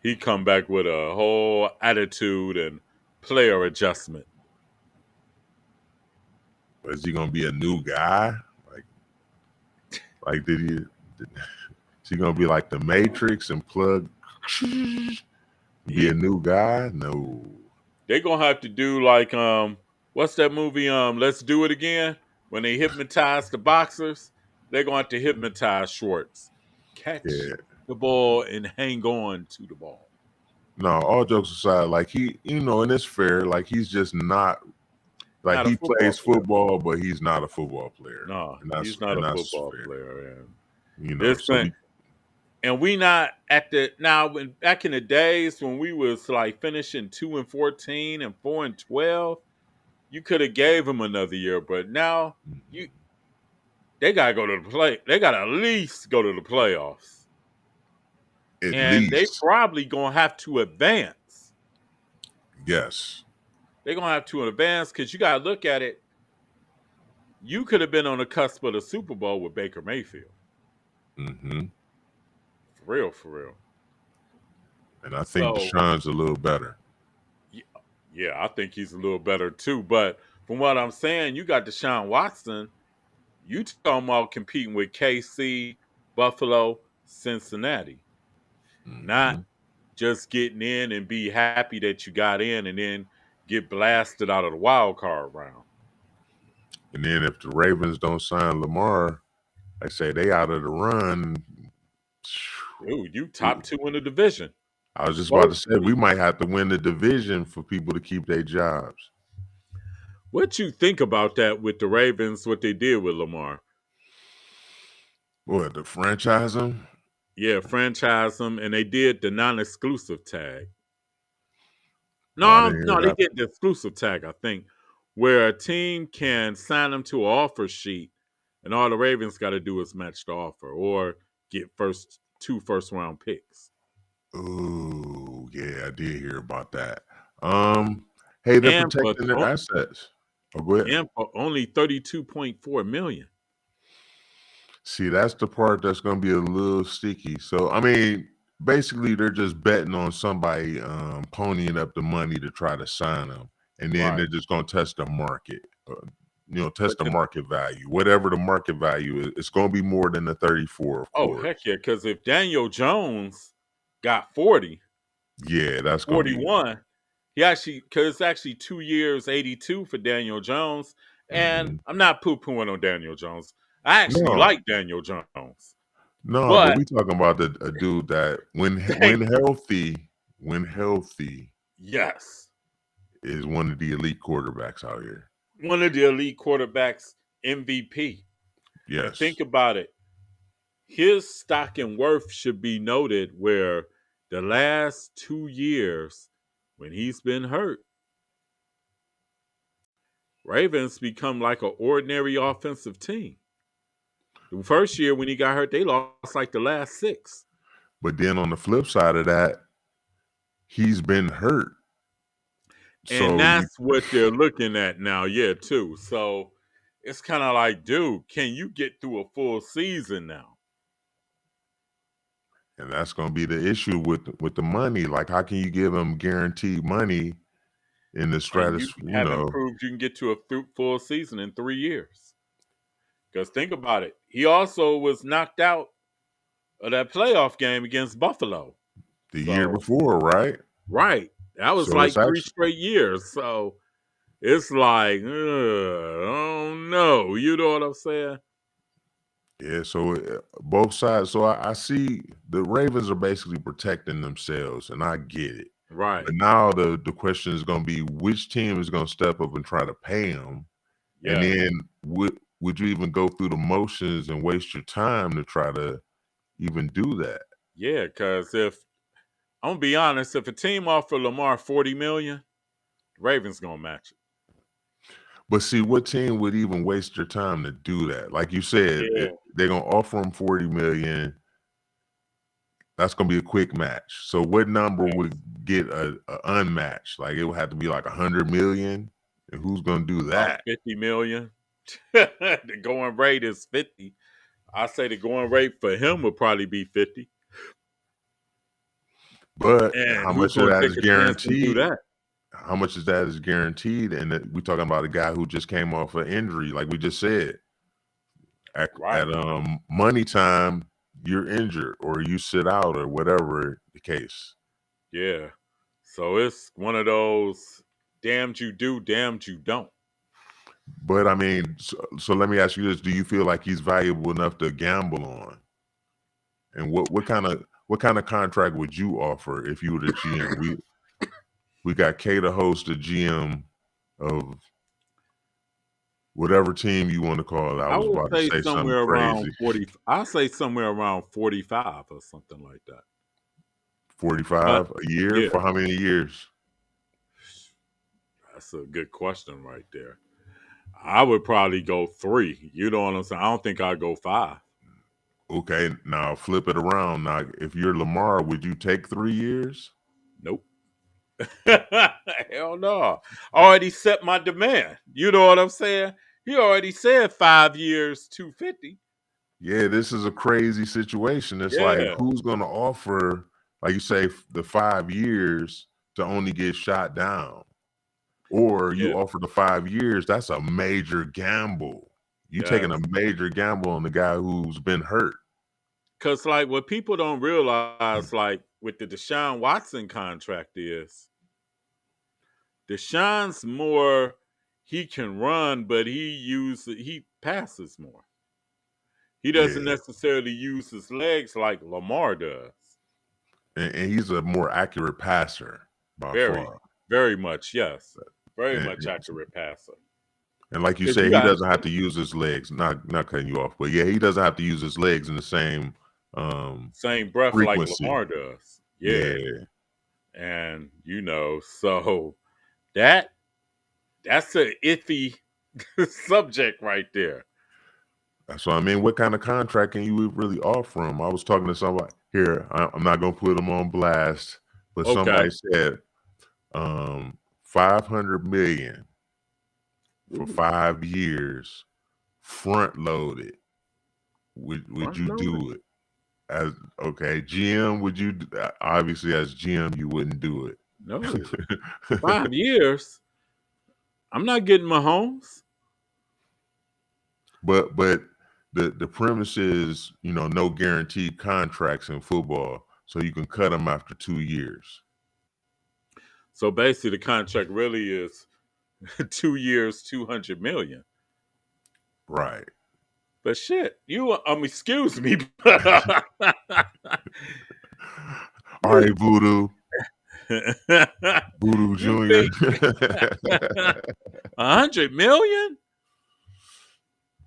he come back with a whole attitude and player adjustment. is he going to be a new guy? Like did he? Is he going to be like the Matrix and plug? Be a new guy? No. They gonna have to do like what's that movie Let's Do It Again, when they hypnotize the boxers. They're gonna have to hypnotize Schwartz, catch Yeah. the ball and hang on to the ball. No, all jokes aside, like he, and it's fair. Like he's just not like Not a he football plays player. football, but he's not a football player, No, and he's not a that's football fair. player. So This and we not at the now when back in the days when we was like finishing 2-14 and 4-12, you could have gave him another year, but now you they gotta go to the play. They gotta at least go to the playoffs, at and they least, probably gonna have to advance. yes, They're gonna have to advance because you gotta look at it. You could have been on the cusp of the Super Bowl with Baker Mayfield, hmm for real. and I think So Deshaun's a little better. yeah, yeah, I think he's a little better too. But from what I'm saying, you got Deshaun Watson. You talking about competing with KC, Buffalo, Cincinnati, not Hmm. just getting in and be happy that you got in and then get blasted out of the wild card round. And then if the Ravens don't sign Lamar, I say they out of the run. Dude, you We, top 2 in the division. I was just about to Supposed to say we be. might have to win the division for people to keep their jobs. What you think about that with the Ravens, what they did with Lamar? What, the franchise him? Yeah, franchise them, and they did the non-exclusive tag. Oh, I didn't hear No, they that. did the exclusive tag, I think, where a team can sign them to an offer sheet, and all the Ravens got to do is match the offer or get two first round picks. Ooh, yeah, I did hear about that. Hey, they're And for protecting their assets. Oh, go ahead. only 32.4 million. See, that's the part that's going to be a little sticky. So, I mean, basically, they're just betting on somebody ponying up the money to try to sign them, and then Right. they're just going to test the market. But Test the market value. Whatever the market value is, it's going to be more than the 34, of oh, course. heck yeah, because if Daniel Jones got 40, Yeah, that's going to be. 41, because it's actually 2 years, 82 for Daniel Jones. And Mhm. I'm not poo-pooing on Daniel Jones. I actually No, like Daniel Jones. no, but But we talking about a dude that thank you. when healthy, Yes. is one of the elite quarterbacks out here. One of the elite quarterbacks, MVP. And Yes. think about it. His stock and worth should be noted where the last 2 years, when he's been hurt, Ravens become like an ordinary offensive team. The first year when he got hurt, they lost like the last 6. But then on the flip side of that, he's been hurt. And So that's what they're looking at now, yeah, too. So it's kind of like, dude, can you get through a full season now? and that's going to be the issue with the money. Like, how can you give him guaranteed money in the And you stratosphere? haven't proved you can get to a full season in 3 years. Because think about it. He also was knocked out of that playoff game against Buffalo. the year So, before, right? right. That was So it's like 3 actually straight years. So It's like, I don't know. You know what I'm saying? Yeah, so both sides. So I see the Ravens are basically protecting themselves, and I get it. Right. But now the question is going to be which team is going to step up and try to pay him, and Yes. then would you even go through the motions and waste your time to try to even do that? Yeah, because if I'm gonna be honest, if a team offer Lamar 40 million, Ravens gonna match it. But see, what team would even waste your time to do that? Like you said, Yeah. they're gonna offer him 40 million. That's gonna be a quick match. So what number would Yes. get a unmatched? Like it would have to be like 100 million. And who's gonna do About that? 50 million. The going rate is 50. I say the going rate for him would probably be 50. But And how who's much of gonna that take is a chance and do guaranteed? that? How much of that is guaranteed? And we're talking about a guy who just came off an injury, like we just said. Right. At money time, you're injured or you sit out or whatever the case. Yeah. So it's one of those damned you do, damned you don't. But I mean, so let me ask you this: do you feel like he's valuable enough to gamble on? And what kind of contract would you offer if you were the GM? We got K to host the GM of whatever team you want to call it. I I was would about to say say something somewhere around crazy. 40. I'll say somewhere around 45 or something like that. But 45 a year yeah, for how many years? that's a good question right there. I would probably go 3. You know what I'm saying? I don't think I'd go 5. Okay, now flip it around. Now, if you're Lamar, would you take 3 years? Nope. Hell no. I already set my demand. You know what I'm saying? He already said 5 years, 250. Yeah, this is a crazy situation. It's like Yeah. who's going to offer, like you say, the 5 years to only get shot down, or you Yeah. offer the 5 years. That's a major gamble. You taking a Yes. major gamble on the guy who's been hurt. Cause like what people don't realize, Mm. like with the Deshaun Watson contract is Deshaun's more he can run, but he passes more. He doesn't Yeah, necessarily use his legs like Lamar does. and he's a more accurate passer by Very, far. very much, yes. Very And, much accurate passer. and like you Because you said, he got doesn't have to use his legs. Not cutting you off, but yeah, he doesn't have to use his legs in the same same breath like frequency. Lamar does. Yeah. Yeah. And so that that's a iffy subject right there. So I mean, what kind of contract can you really offer him? I was talking to somebody here. I'm not gonna put him on blast, but Okay. somebody said 500 million for Ooh, 5 years, front loaded. Would front you loaded? do it? As okay, GM, obviously as GM you wouldn't do No. it. 5 years. I'm not getting Mahomes. But the premise is, no guaranteed contracts in football, so you can cut them after 2 years. So basically the contract really is 2 years, 200 million. Right. But shit, excuse me. All right, Voodoo. Voodoo You Junior. think 100 million?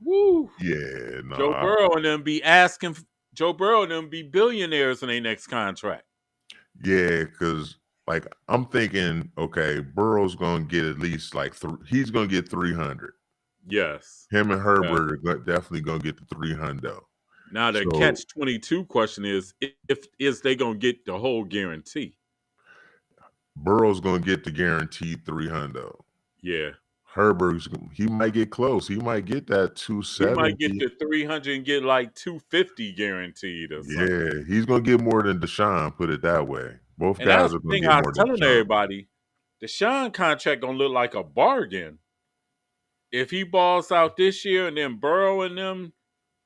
Woo. Yeah, no, Joe Burrow and them be asking Joe Burrow and them be billionaires in their next contract. yeah, because like I'm thinking, okay, Burrow's gonna get at least like he's gonna get 300. Yes. Him and Yes. Herbert are definitely gonna get the 300. Now the So catch 22 question is if is they gonna get the whole guarantee? Burrow's gonna get the guaranteed 300. Yeah. Herbert's he might get close. He might get that He might get 270. the 300 and get like 250 guaranteed or something. Yeah, he's gonna get more than Deshaun, put it that way. Both And that's guys are the gonna thing get I was more than telling Deshaun. everybody. The Sean contract gonna look like a bargain. If he balls out this year and then Burrow and them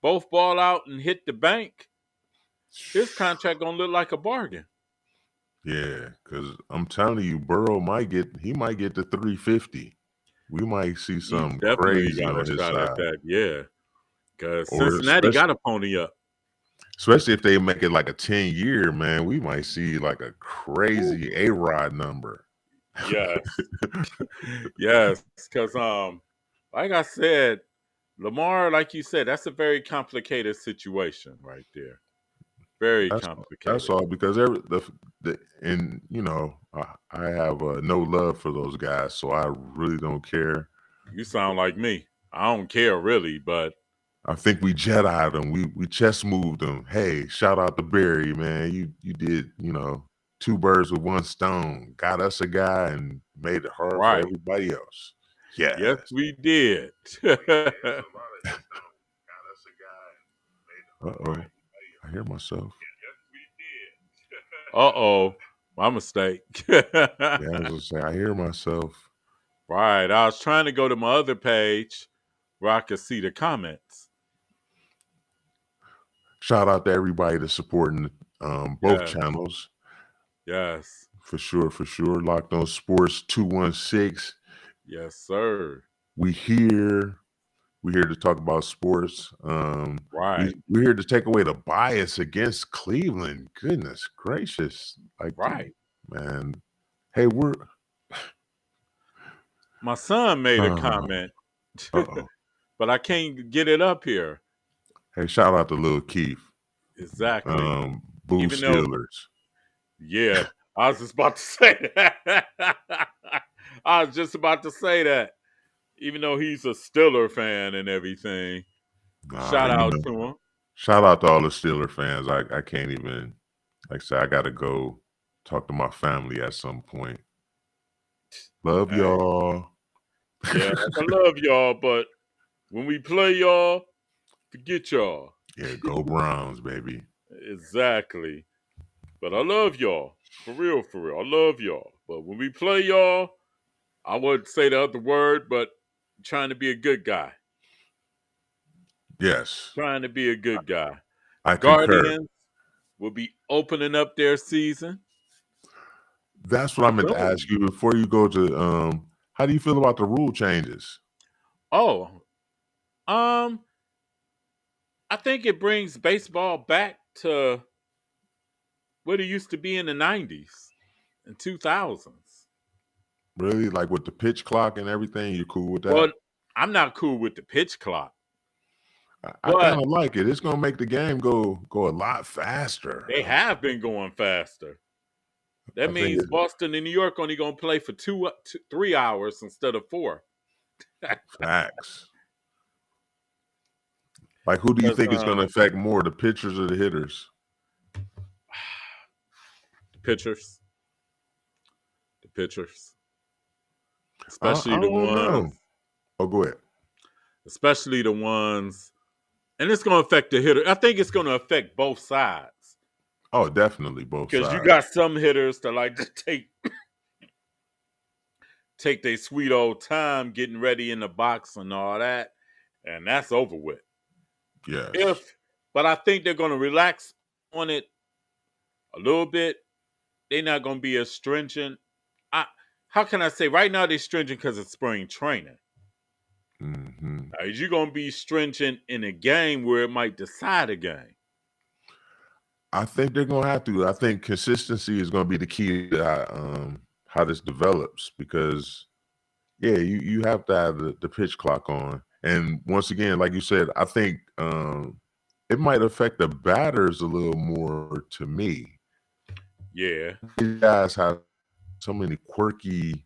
both ball out and hit the bank, his contract gonna look like a bargain. Yeah, because I'm telling you, Burrow might get the 350. we might see He's something definitely crazy got a on his shot at side. that. Yeah, because Or Cincinnati got a pony up. especially if they make it like a 10-year, man, we might see like a crazy A-Rod number. Yes, yes, because like I said, Lamar, like you said, that's a very complicated situation right there. Very That's complicated. all because and you know I have no love for those guys, so I really don't care. You sound like me. I don't care really, but I think we Jedi'd them. We chess moved them. Hey, shout out to Barry, man. You did, you know, 2 birds with 1 stone. Got us a guy and made it hard for right. everybody else. Yes, Yes. we did. Uh-oh. I hear myself. Uh-oh. My mistake. Yeah, I was gonna say I hear myself. Right. I was trying to go to my other page where I could see the comments. Shout out to everybody that's supporting both Yes. channels. Yes. For sure, for sure. Locked On Sports 216. Yes, sir. We're here to talk about sports. Right. We're here to take away the bias against Cleveland. Goodness gracious. Like, Right. man. Hey, we're My son made a comment, uh-oh. but I can't get it up here. Hey, shout out to Lil Keith. Exactly. Boo Even though, Steelers. yeah, I was just about to say that. I was just about to say that. Even though he's a Steeler fan and everything. Shout out to him. Shout out to all the Steeler fans. I can't even, like I said, I gotta go talk to my family at some point. Love y'all. Yeah, I love y'all, but when we play y'all, forget y'all. Yeah, go Browns, baby. Exactly. But I love y'all. For real, for real. I love y'all. But when we play y'all, I wouldn't say the other word, but I'm trying to be a good guy. Yes. Trying to be a good guy. I concur. Guardians will be opening up their season. That's what I meant to ask you before you go to how do you feel about the rule changes? Oh, I think it brings baseball back to what it used to be in the 90s and 2000s. Really? Like with the pitch clock and everything, you cool with that? Well, I'm not cool with the pitch clock. I kind of like it. It's gonna make the game go a lot faster. They have been going faster. That means Boston and New York only gonna play for 3 hours instead of 4. Facts. Like, who do you think is going to affect more, the pitchers or the hitters? The pitchers. The pitchers. Especially the ones. Know. Oh, go ahead. Especially the ones, and it's going to affect the hitter. I think it's going to affect both sides. Oh, definitely both sides. Because you got some hitters that like to take their sweet old time getting ready in the box and all that, and that's over with. Yes. But I think they're going to relax on it a little bit. They're not going to be as stringent. How can I say? Right now they're stringent because it's spring training. Mm-hmm. Is you going to be stringent in a game where it might decide a game? I think they're going to have to. I think consistency is going to be the key to how this develops because, yeah, you have to have the pitch clock on. And once again, like you said, I think it might affect the batters a little more to me. Yeah. These guys have so many quirky,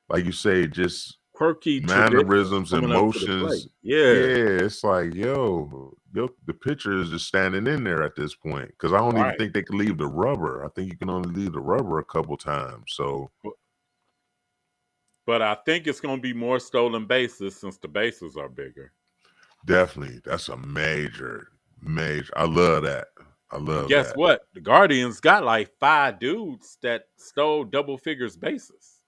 like you say, just quirky mannerisms and motions. Yeah, it's like, yo, the pitcher is just standing in there at this point because I don't even think they can leave the rubber. I think you can only leave the rubber a couple times. So, but I think it's going to be more stolen bases since the bases are bigger. Definitely, that's a major. I love that. I love. Guess what? The Guardians got like 5 dudes that stole double figures bases.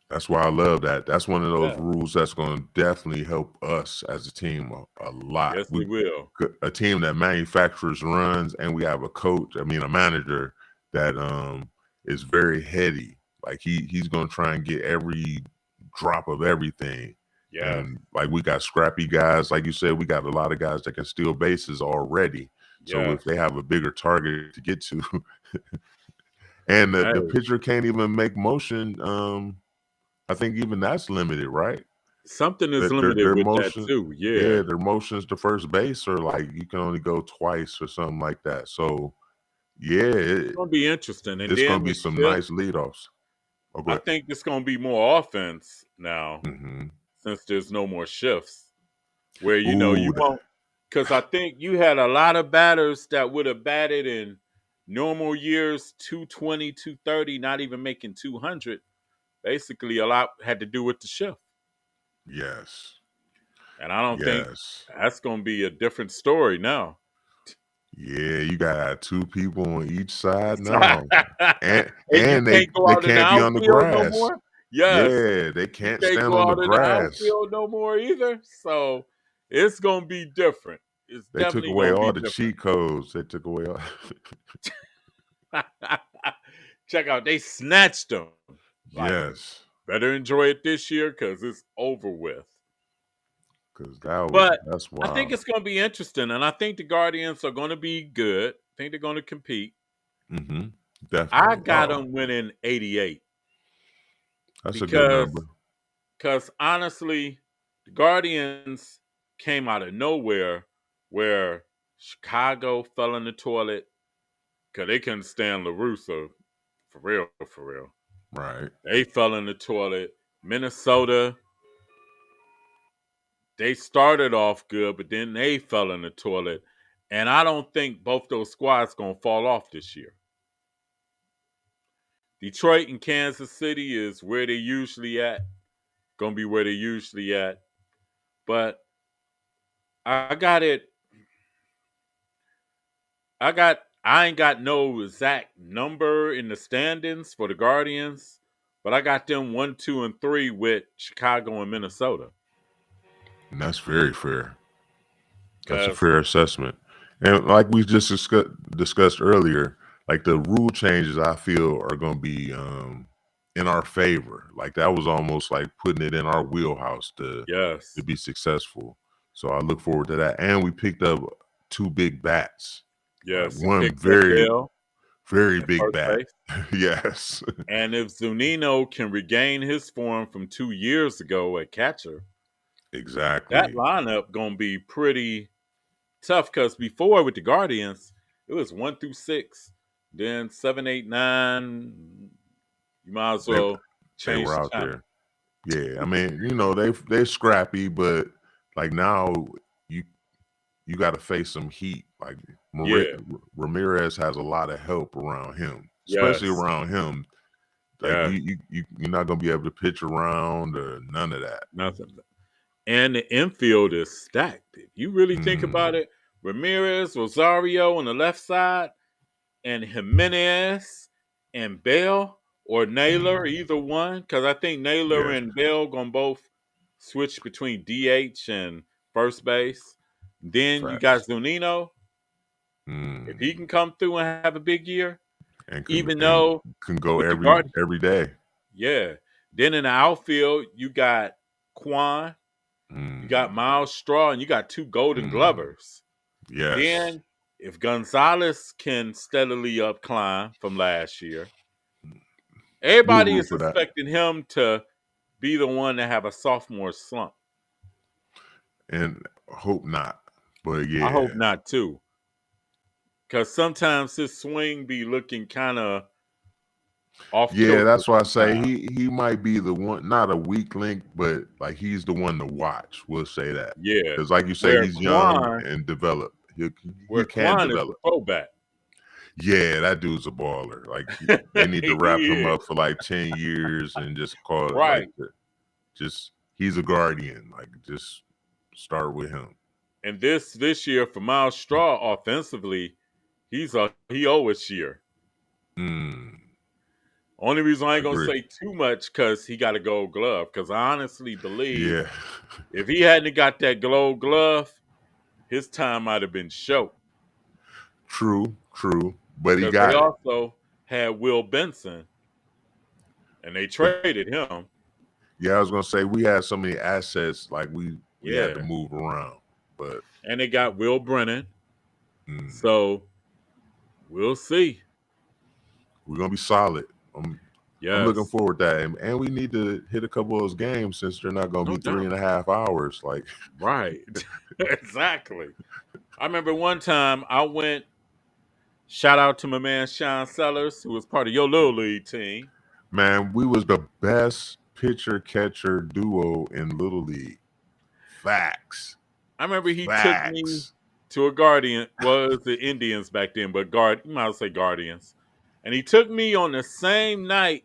That's why I love that. That's one of those rules that's going to definitely help us as a team a lot. Yes, we will. A team that manufactures runs, and we have a manager that is very heady. Like he's going to try and get every drop of everything. Yeah. And like we got scrappy guys, like you said, we got a lot of guys that can steal bases already. So Yeah. if they have a bigger target to get to, and the Hey, pitcher can't even make motion, I think even that's limited, right? something is That limited their with that motion, too. Yeah. yeah, their motions to first base are like you can only go twice or something like that. So yeah, It's gonna be interesting. And it's gonna then be the some shift, nice leadoffs. Oh, go I ahead. think it's gonna be more offense now Mm-hmm. since there's no more shifts where you Ooh, won't, because I think you had a lot of batters that would have batted in normal years 220, 230, not even making 200. Basically, a lot had to do with the shift. yes, And I don't think yes, that's going to be a different story now. yeah. You got two people on each side now, and And you they can't go they out in the can't be on the outfield no grass. more. Yes. Yeah, they You can't can't stand go on the out in the grass. outfield no more either. So it's going to be different. It's They took definitely away going to be all the different. cheat codes. They took away all. Check out, they snatched them. Like, Yes, better enjoy it this year because it's over with. because But that's I think wild. it's going to be interesting, and I think the Guardians are going to be good. I think they're going to compete. Mm-hmm. I Definitely. got them winning 88 That's a good because number. honestly, the Guardians came out of nowhere where Chicago fell in the toilet because they couldn't stand LaRusso. For real, for real. Right. They fell in the toilet. Minnesota, they started off good, but then they fell in the toilet. And I don't think both those squads going to fall off this year. Detroit and Kansas City is where they usually at. Going to be where they usually at. But I got it. I ain't got no exact number in the standings for the Guardians, but I got them 1, 2, and 3 with Chicago and Minnesota. And that's very fair. That's a Because fair assessment. And like we just discussed earlier, like the rule changes, I feel are going to be in our favor. Like that was almost like putting it in our wheelhouse to yes, be successful. So I look forward to that. And we picked up two big bats. Like yes, you one picked up very, Bell very at big first bat. base. Yes. And if Zunino can regain his form from 2 years ago at catcher, that Exactly. lineup going to be pretty tough because before with the Guardians, it was 1 through 6. Then 7, 8, 9. You might as They well they change were the out channel. there. Yeah. I mean, they're scrappy, but like now you you got to face some heat. Like Yeah. Ramirez has a lot of help around him, especially Yes. around him. Like Yes. you're not gonna be able to pitch around or none of that. Nothing. And the infield is stacked. If you really think about Mm, it, Ramirez, Rosario on the left side, and Jimenez and Bell or Naylor, mm, either one, because I think Naylor yes, and Bell gonna both switch between DH and first base. Then you got facts. Zunino. If he Mm, can come through and have a big year, and even and though can go with the guard, every day. yeah. Then in the outfield, you got Quan, you got Mm, Miles Straw, and you got 2 Golden mm, Glovers. yes, Then if Gonzalez can steadily up climb from last year, we'll everybody root is for that. expecting him to be the one to have a sophomore slump. And hope not, but I hope yeah. not too, because sometimes his swing be looking kind of off Yeah, kilter that's why I say sometimes. he might be the one, not a weak link, but like he's the one to watch. We'll say that Yeah, because, like you say, where he's young Quan, and develop. He where can Quan is the develop. throwback. Yeah, that dude's a baller. Like they need to wrap He him is up for like 10 years and just call it like right. just he's a guardian. Like just start with him. And this year for Miles Straw offensively, he always year. Mm, Only reason I ain't gonna agree. say too much because he got a Gold Glove. Because I honestly believe Yeah, if he hadn't got that Gold Glove, his time might have been short. true, but he Because they got it. also had Will Benson and they traded him. Yeah, I was gonna say we had so many assets, like we had to Yeah. move around, but And they got Will Brennan. mm, So we'll see. we're gonna be solid. I'm looking Yes. forward to that, and we need to hit a couple of those games since they're not gonna No be doubt. 3.5 hours. Like, Right. Exactly. I remember one time I went, shout out to my man Sean Sellers, who was part of your little league team. man, we was the best pitcher catcher duo in Little League. Facts, I remember he took me facts. to a Guardian, well, it was the Indians back then, but you might as well say Guardians. And he took me on the same night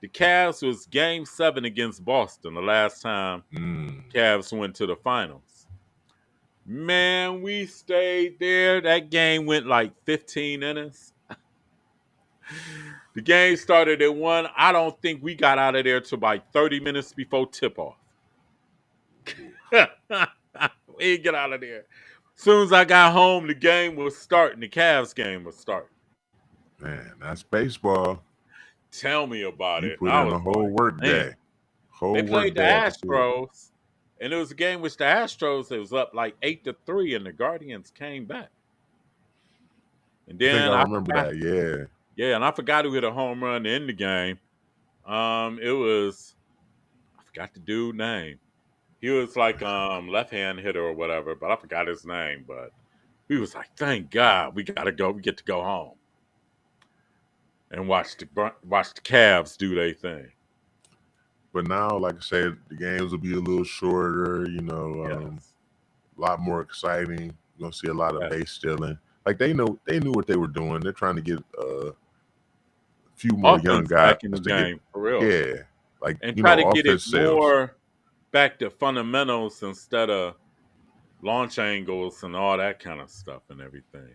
the Cavs was game 7 against Boston, the last time Mm. Cavs went to the finals. Man, we stayed there. That game went like 15 innings. The game started at 1. I don't think we got out of there till like 30 minutes before tip-off. We didn't get out of there. As soon as I got home, the game was starting. The Cavs game was starting. Man, that's baseball. Tell me about You it. And put I in a was whole like, work man. day. They Whole played work the day at the field. Astros, and it was a game which the Astros, it was up like 8-3, and the Guardians came back. And I think then I I remember forgot, that. Yeah. yeah, and I forgot who hit a home run to end the game. It was, I forgot the dude's name. He was like left hand hitter or whatever, but I forgot his name. But we was like, thank God we gotta go. We get to go home and watch the Cavs do their thing. But now, like I said, the games will be a little shorter. Yes, A lot more exciting. You're gonna see a lot of yes. base stealing. Like they knew what they were doing. They're trying to get a few more young Offense guys back in the to get, game for real, yeah, like and try to get it offense sales. more back to fundamentals instead of launch angles and all that kind of stuff and everything.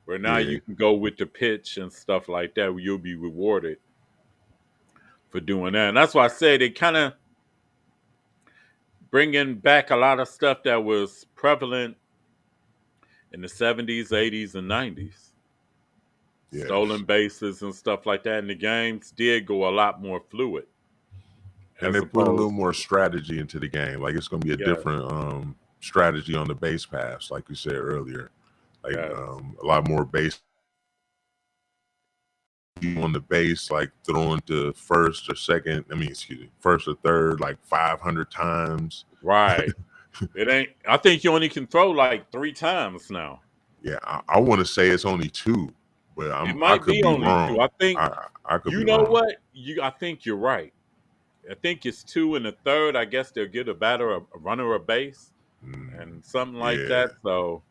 Where now Yeah, you can go with the pitch and stuff like that, where you'll be rewarded for doing that. And that's why I say they kind of bringing back a lot of stuff that was prevalent in the 70s, 80s, and 90s. yes. Stolen bases and stuff like that. And the games did go a lot more fluid And as they put a little opposed more to, strategy into the game. Like it's gonna be a yes, different strategy on the base pass, like you said earlier. Like yes, a lot more base on the base, like throwing to first or second. I mean, excuse me, first or third, like 500 times. right. It ain't, I think you only can throw like 3 times now. Yeah, I want to say it's only 2, but It I might could be be only 2. wrong. I think, I could you be know wrong. what? I think you're right. I think it's 2 in the third. I guess they'll get a batter, a runner, a base, and something like Yeah. that. So,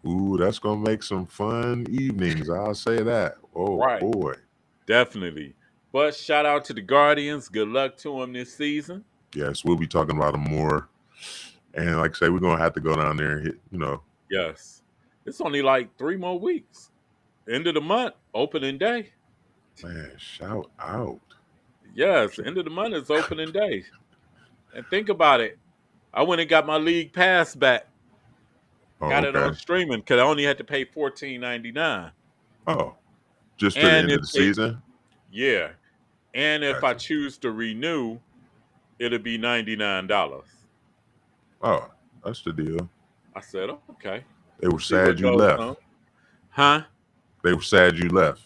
Ooh, that's gonna make some fun evenings. I'll say that. Oh right, boy. definitely. But shout out to the Guardians. Good luck to them this season. Yes, we'll be talking about them more. And like I say, we're gonna have to go down there and hit. Yes, it's only like 3 more weeks. End of the month, opening day. Man, shout out. Yes, end of the month is opening day. And think about it. I went and got my league pass back. Oh, Got it on okay. streaming because I only had to pay $14.99. Oh, just to the And end if of the they, season. yeah, and if I Gotcha. choose to renew, it'll be $99. Oh, that's the deal. I said, okay, They were see what sad you goes left. on, huh? They were sad you left.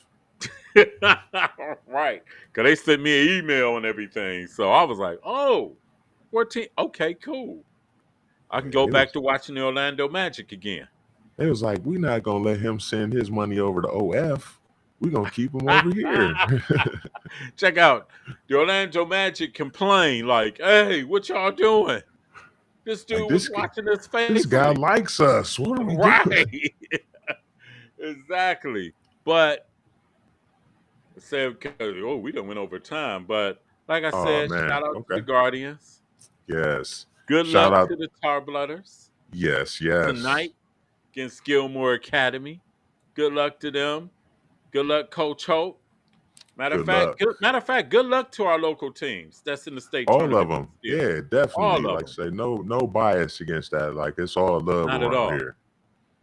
Right, because they sent me an email and everything, so I was like, oh, 14, okay, cool. I can Yeah, go back to watching the Orlando Magic again. they was like, we're not gonna let him send his money over to OF. We're gonna keep him over here. Check out the Orlando Magic complain like, "Hey, what y'all doing? This Like dude was watching us this guy faithfully." likes us. What are we doing? Right, exactly. But said, "Oh, we don't win over time." But like I Oh said, man. shout out to the Okay. Guardians. Yes. Good Shout luck out. to the Tar Blooders Yes. tonight against Gilmore Academy. Good luck to them. Good luck, Coach Hope. Good luck. Matter of fact, good luck to our local teams that's in the state All of tournament them. this year. Yeah, definitely. All of Like them. say, no bias against that. Like it's all love Not at around all. here.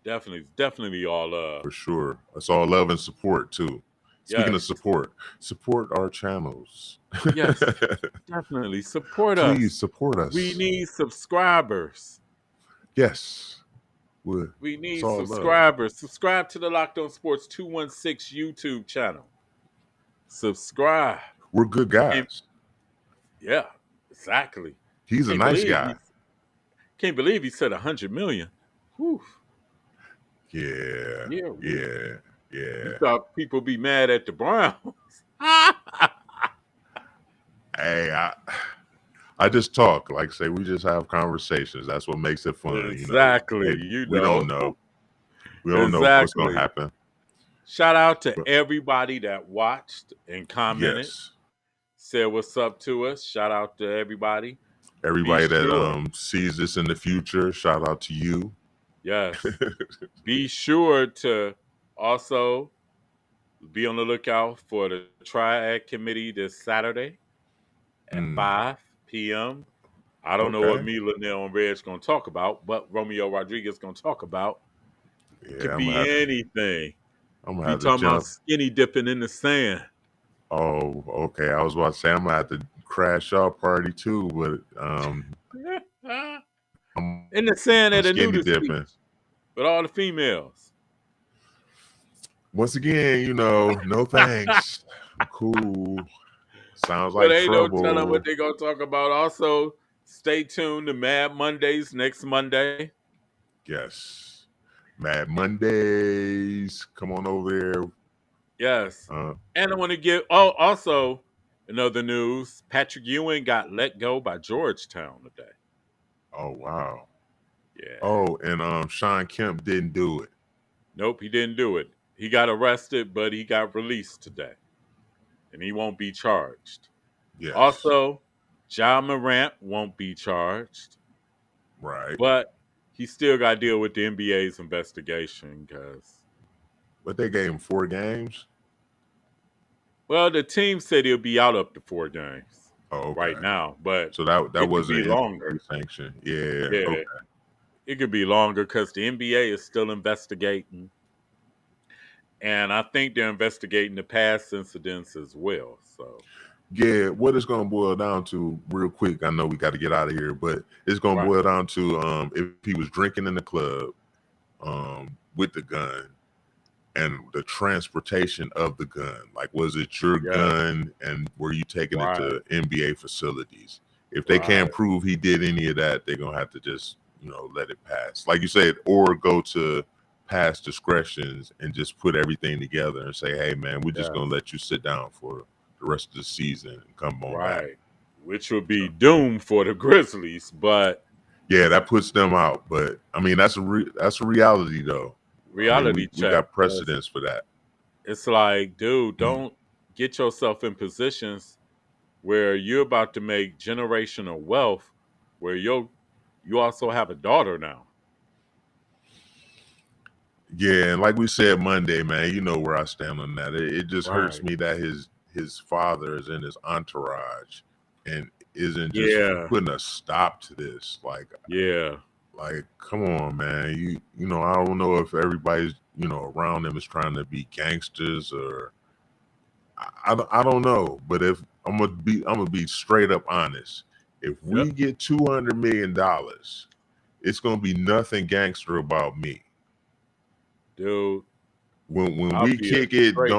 Definitely all love. For sure. It's all love and support too. Speaking of Yes. support our channels. Yes. Definitely support Please us. support We us. need subscribers. Yes. We It's need all love. subscribers. Subscribe to the Locked On Sports 216 YouTube channel. Subscribe. We're good Can't, guys. yeah, exactly. He's a Can't nice believe guy. he can't believe he said 100 million. Whew. Yeah. Yeah, Yeah. you Yeah. thought people be mad at the Browns. Hey, I just talk. Like I say, we just have conversations. That's what makes it fun. Exactly. Hey, You we don't know. know. We don't know what's gonna Exactly. happen. Shout out to But everybody that watched and commented, yes. said what's up to us. Shout out to everybody. Be Everybody sure. that sees this in the future, shout out to you. Yes. Be sure to also be on the lookout for the Triad Committee this Saturday at 5 p.m. I don't know what Okay. me, Linnell, and Red's going to talk about, but Romeo Rodriguez going to talk about. Could Yeah, be anything. I'm gonna Be have to talking about jump. skinny dipping in the sand. Oh, okay. I was about to say I'm gonna have to crash our party too, but In the sand I'm at a skinny nudist beach dipping. with all the females. Once again, no thanks. Cool. Sounds But like ain't no telling what trouble. they going to talk about. Also, stay tuned to Mad Mondays next Monday. Yes. Mad Mondays. Come on over there. Yes. Uh, And I want to give, also, in other news, Patrick Ewing got let go by Georgetown today. oh wow. Yeah. Oh, and Sean Kemp didn't do it. Nope, he didn't do it. He got arrested, but he got released today. And he won't be charged. Yes. Also, Ja Morant won't be charged, Right. but he still got to deal with the NBA's investigation because, But they gave him 4 games. well, the team said he'll be out up to 4 games Oh, right okay. now, but So that it could was be an longer. NBA sanction. Yeah. Yeah, Okay. it could be longer because the NBA is still investigating. And I think they're investigating the past incidents as well. So, Yeah, what it's gonna boil down to, real quick. I know we got to get out of here, but it's gonna right. boil down to if he was drinking in the club, with the gun, and the transportation of the gun. Like, was it your Yes. gun, and were you taking it Right. to NBA facilities? If they Right. can't prove he did any of that, they're gonna have to just let it pass, like you said, or go to past discretions and just put everything together and say, hey man, we're just Yes. gonna let you sit down for the rest of the season and come on back. Right. Which would be doomed for the Grizzlies, but Yeah, that puts them out. But I mean, that's a reality though. reality We check. got precedents for that. It's like, dude, don't get yourself in positions where you're about to make generational wealth where you also have a daughter now. Yeah, and like we said Monday, man, you know where I stand on that. It just hurts Right. me that his father is in his entourage and isn't just Yeah. putting a stop to this. Yeah. Like, come on, man. I don't know if everybody's around him is trying to be gangsters or I don't know. But if I'm gonna be straight up honest. If we Yep. get $200 million, it's gonna be nothing gangster about me. Dude, When I'll we be a kick it, straight.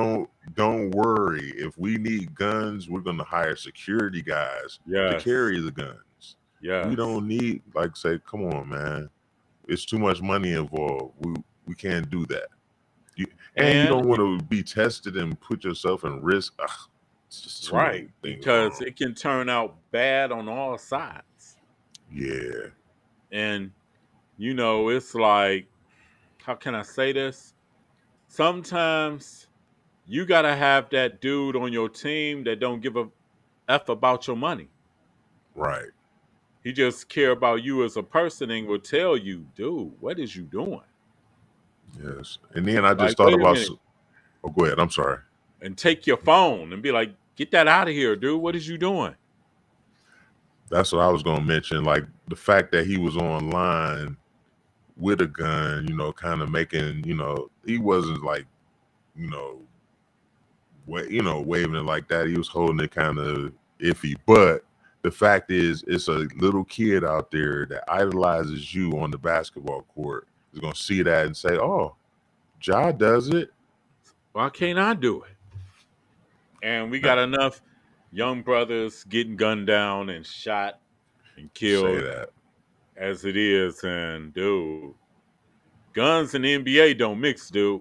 don't worry. If we need guns, we're gonna hire security guys to Yes. carry the guns. Yes. We don't need say, come on, man. It's too much money involved. We can't do that. And you don't want to be tested and put yourself in risk. Ugh, it's just too many things because wrong. it can turn out bad on all sides. Yeah. And it's like, how can I say this? Sometimes you got to have that dude on your team that don't give a F about your money. Right. He just care about you as a person and will tell you, dude, what is you doing? Yes. And then I Like, just thought wait a about. minute. Oh, go ahead. I'm sorry. And take your phone and be like, get that out of here, dude. What is you doing? That's what I was gonna mention. Like the fact that he was online with a gun, kind of making, he wasn't like, waving it like that. He was holding it kind of iffy. But the fact is, it's a little kid out there that idolizes you on the basketball court is going to see that and say, oh, Ja does it. Why can't I do it? And we got enough young brothers getting gunned down and shot and Say killed that. as it is. And dude, guns and the NBA don't mix, dude.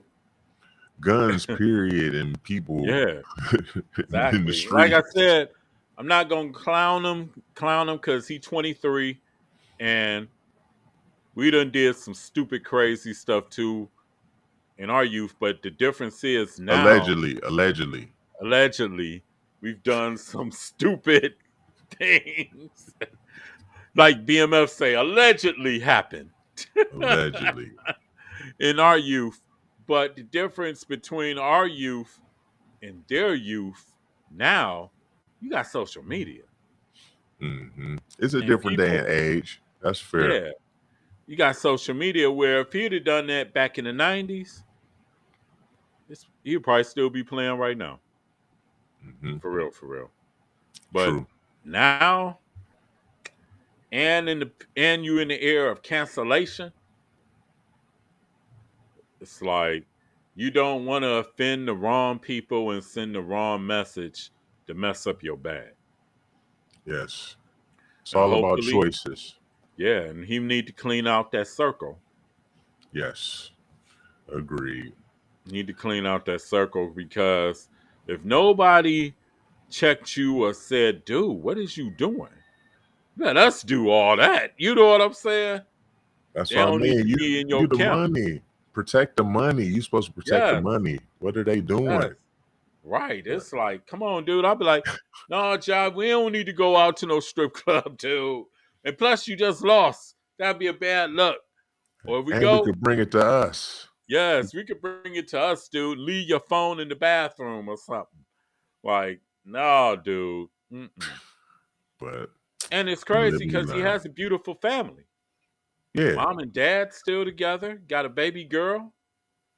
Guns, period, and people Yeah, in the exactly. Like I streets. said, I'm not gonna clown him because he's 23 and we done did some stupid, crazy stuff too in our youth. But the difference is now, Allegedly. allegedly, we've done some stupid things, like BMF say, allegedly happened Allegedly. in our youth. But the difference between our youth and their youth now, you got social media. It's a And different day and people, age. That's fair. yeah, you got social media where if he'd have done that back in the 90s, he'd probably still be playing right now. For real, for real. But True. now, and you in the era of cancellation, it's like you don't want to offend the wrong people and send the wrong message to mess up your bag. Yes. It's And all about hopefully, choices. yeah, and he need to clean out that circle. Yes. Agreed. Need to clean out that circle because if nobody checked you or said, dude, what is you doing? Let us do all that. You know what I'm saying? That's They what I don't need mean. to be in your You the camp. money. Protect the money. You supposed to protect the Yes, money. What are they yes. doing? Right. But It's like, come on, dude. I'll be like, no, John, we don't need to go out to no strip club, dude. And plus, you just lost. That'd be a bad luck. Or if we and we go, could bring it to us. yes, we could bring it to us, dude. Leave your phone in the bathroom or something. Like, no, dude. Mm-mm. But And it's we crazy live and we because he learn. has a beautiful family. Yeah. Mom and dad still together. Got a baby girl.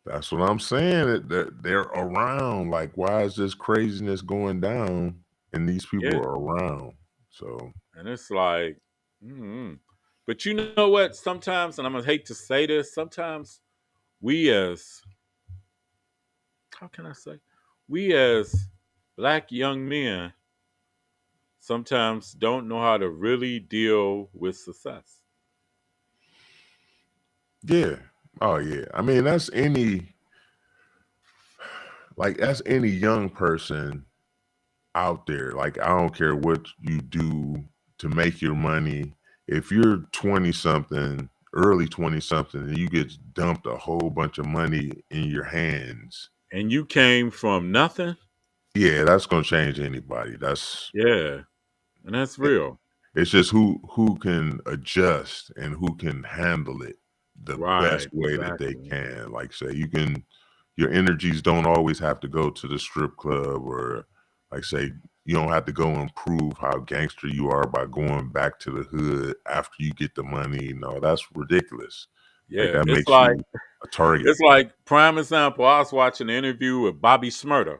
That's what I'm saying. They're around. Like, why is this craziness going down? And these people Yeah. are around. So And it's like, mm-mm. But you know what? Sometimes, and I'm gonna hate to say this, sometimes we as how can I say, we as black young men sometimes don't know how to really deal with success. yeah. Oh yeah. I mean, that's any young person out there. Like, I don't care what you do to make your money. If you're 20 something, early 20 something, and you get dumped a whole bunch of money in your hands, And you came from nothing. yeah, that's gonna change anybody. That's Yeah. And that's real. It's just who can adjust and who can handle it the best Right. way that they Exactly. can. Like, say, your energies don't always have to go to the strip club, or like, say, you don't have to go and prove how gangster you are by going back to the hood after you get the money. No, that's ridiculous. Like, Yeah. that makes you a target. It's like prime example. I was watching an interview with Bobby Smurder,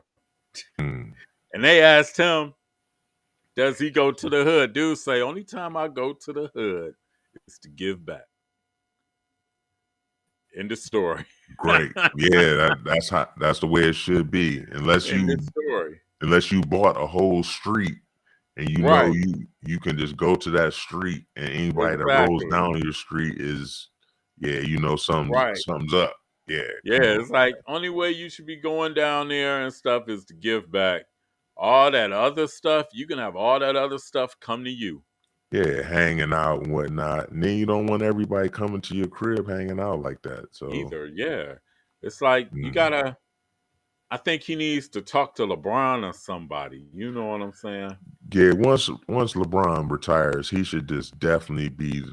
Mm, and they asked him, does he go to the hood? Dude say, only time I go to the hood is to give back. End of story. great. Yeah, that's the way it should be. End of story. Unless you bought a whole street and Right. you can just go to that street, and anybody that rolls Exactly. down your street is, yeah, Right. something's up. Yeah, Yeah. come on. It's like only way you should be going down there and stuff is to give back. All that other stuff, you can have all that other stuff come to you. Yeah, hanging out and whatnot. And then you don't want everybody coming to your crib hanging out like that. So Either. Yeah. It's like you mm, gotta I think he needs to talk to LeBron or somebody. You know what I'm saying? yeah, once LeBron retires, he should just definitely be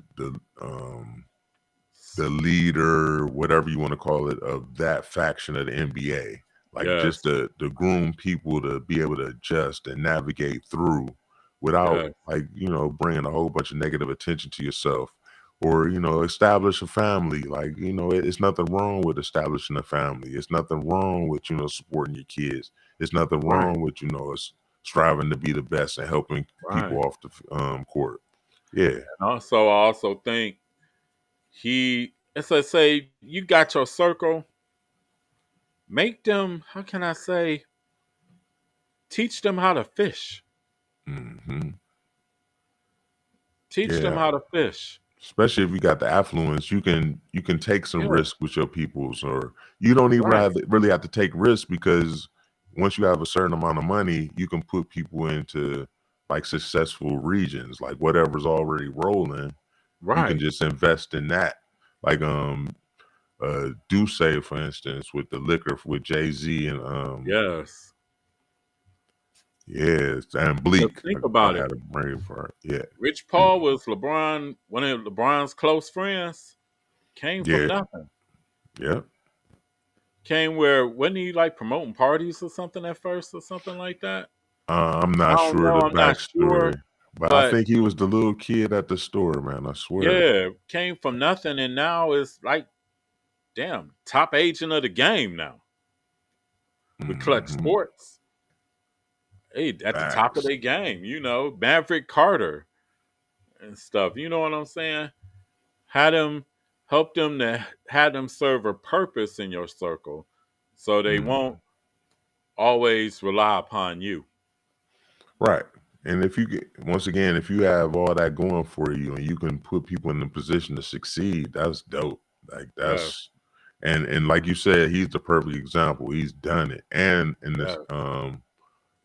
the leader, whatever you want to call it, of that faction of the NBA. Like, just Yes. to groom people to be able to adjust and navigate through without, Yes. like, bringing a whole bunch of negative attention to yourself. or establish a family. Like it's nothing wrong with establishing a family. It's nothing wrong with supporting your kids. It's nothing Right. wrong with striving to be the best and helping people Right. off the court. Yeah. And also, I also think as I say, you got your circle, make them, how can I say, teach them how to fish. Hmm. Teach them Yeah. how to fish. Especially if you got the affluence, you can take some Yeah. risk with your peoples, or you don't even Right. really have to take risks, because once you have a certain amount of money, you can put people into like successful regions, like whatever's already rolling. You can Right. just invest in that. Like Duce, for instance, with the liquor with Jay-Z and Yes. yeah, and Because Bleak. think I about it. had a brain for it. Yeah. Rich Paul was one of LeBron's close friends. Came from Yeah. nothing. Yeah. Came where wasn't he like promoting parties or something at first or something like that? I'm I not don't sure know. the I'm not sure, backstory, but I but think he was the little kid at the store, man. I swear. yeah, came from nothing and now is like, damn, top agent of the game now with Clutch Hmm. Sports. Hey, at the top of Facts. their game, Maverick Carter and stuff. You know what I'm saying? Had them help them to had them serve a purpose in your circle, so they Mm. won't always rely upon you. Right. And if you once again, if you have all that going for you and you can put people in the position to succeed, that's dope. Like Yes, that's and like you said, he's the perfect example. He's done it, and in this yes,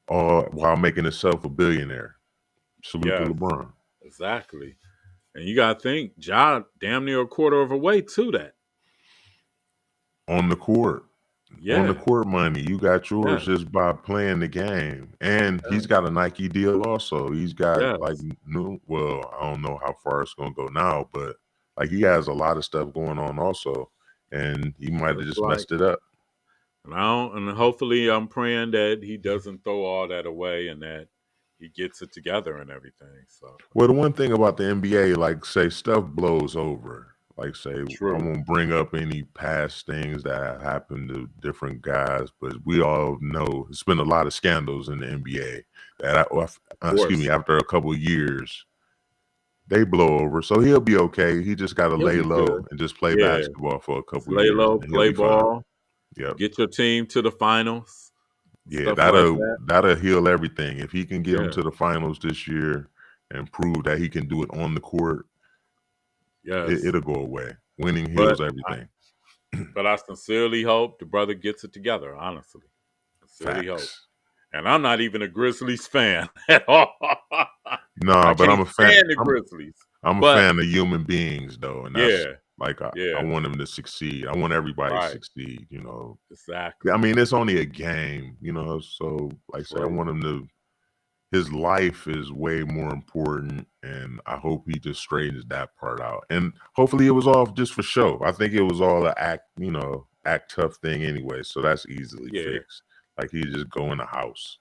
all while making himself a billionaire. Salute to yes, LeBron. exactly. And you gotta think, Ja damn near a quarter of a way to that. On the court. On the Yeah, court money, you got yours yeah, just by playing the game. And he's got a Nike deal also. He's got like yes. new, well, I don't know how far it's gonna go now, but like he has a lot of stuff going on also. And he might have It's just like, messed it up. and hopefully, I'm praying that he doesn't throw all that away and that he gets it together and everything. So Well, the one thing about the NBA, like say stuff blows over. Like say I true, won't bring up any past things that have happened to different guys, but we all know it's been a lot of scandals in the NBA that of excuse me, course, after a couple of years they blow over. So he'll be okay. He just got to he'll lay be low good. and just play Yeah, basketball for a just couple of lay years, low, and he'll play be fine. ball, Yep. get your team to the finals, Yeah, stuff like that. that'll heal everything. If he can get them Yeah, to the finals this year and prove that he can do it on the court, yes. it'll go away. Winning But heals everything. I sincerely hope the brother gets it together. Honestly, sincerely hope. Facts. And I'm not even a Grizzlies fan at all. I No, but can't I'm a fan. stand the Grizzlies. I'm a But fan of human beings though, and that's yeah, like I yeah, want them to succeed. I want everybody to right, succeed. I exactly. mean, it's only a game. So like say I True. want him to. His life is way more important, and I hope he just straightens that part out. And hopefully, it was all just for show. I think it was all an act tough thing anyway. So that's easily Yeah. fixed. Like he just go in the house.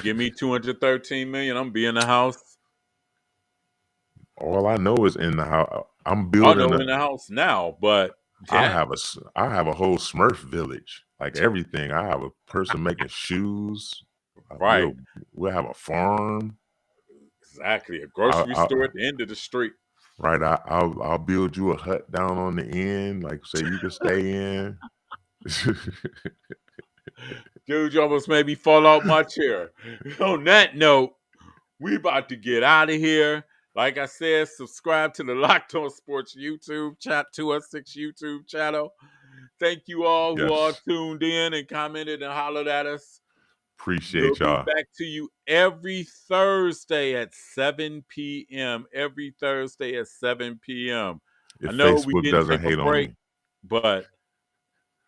Give me 213 million. I'm be in the house. All I know is in the house. I'm I building know a. in the house now, but I yeah, have I have a whole Smurf village, like everything. I have a person making shoes. right. We'll have a farm. Exactly. A I, grocery store I at the end of the street. right. I'll build you a hut down on the end, like so you can stay in. Dude, you almost made me fall out my chair. On that note, we about to get out of here. Like I said, subscribe to the Locked On Sports YouTube chat 216 YouTube channel. Thank you all who all Yes, tuned in and commented and hollered at us. We'll appreciate be y'all. back to you every Thursday at 7 p.m. Every Thursday at 7 p.m. I If know we Facebook didn't doesn't take a hate on break, me, but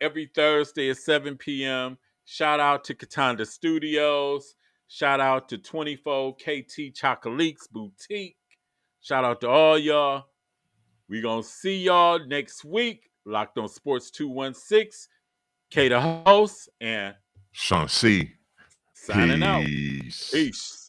every Thursday at 7 p.m. Shout out to Katanda Studios. Shout out to 24 KT Chocolates Boutique. Shout out to all y'all. We gonna see y'all next week. Locked on Sports 216. K the host and Sean C. signing out. Peace. Peace.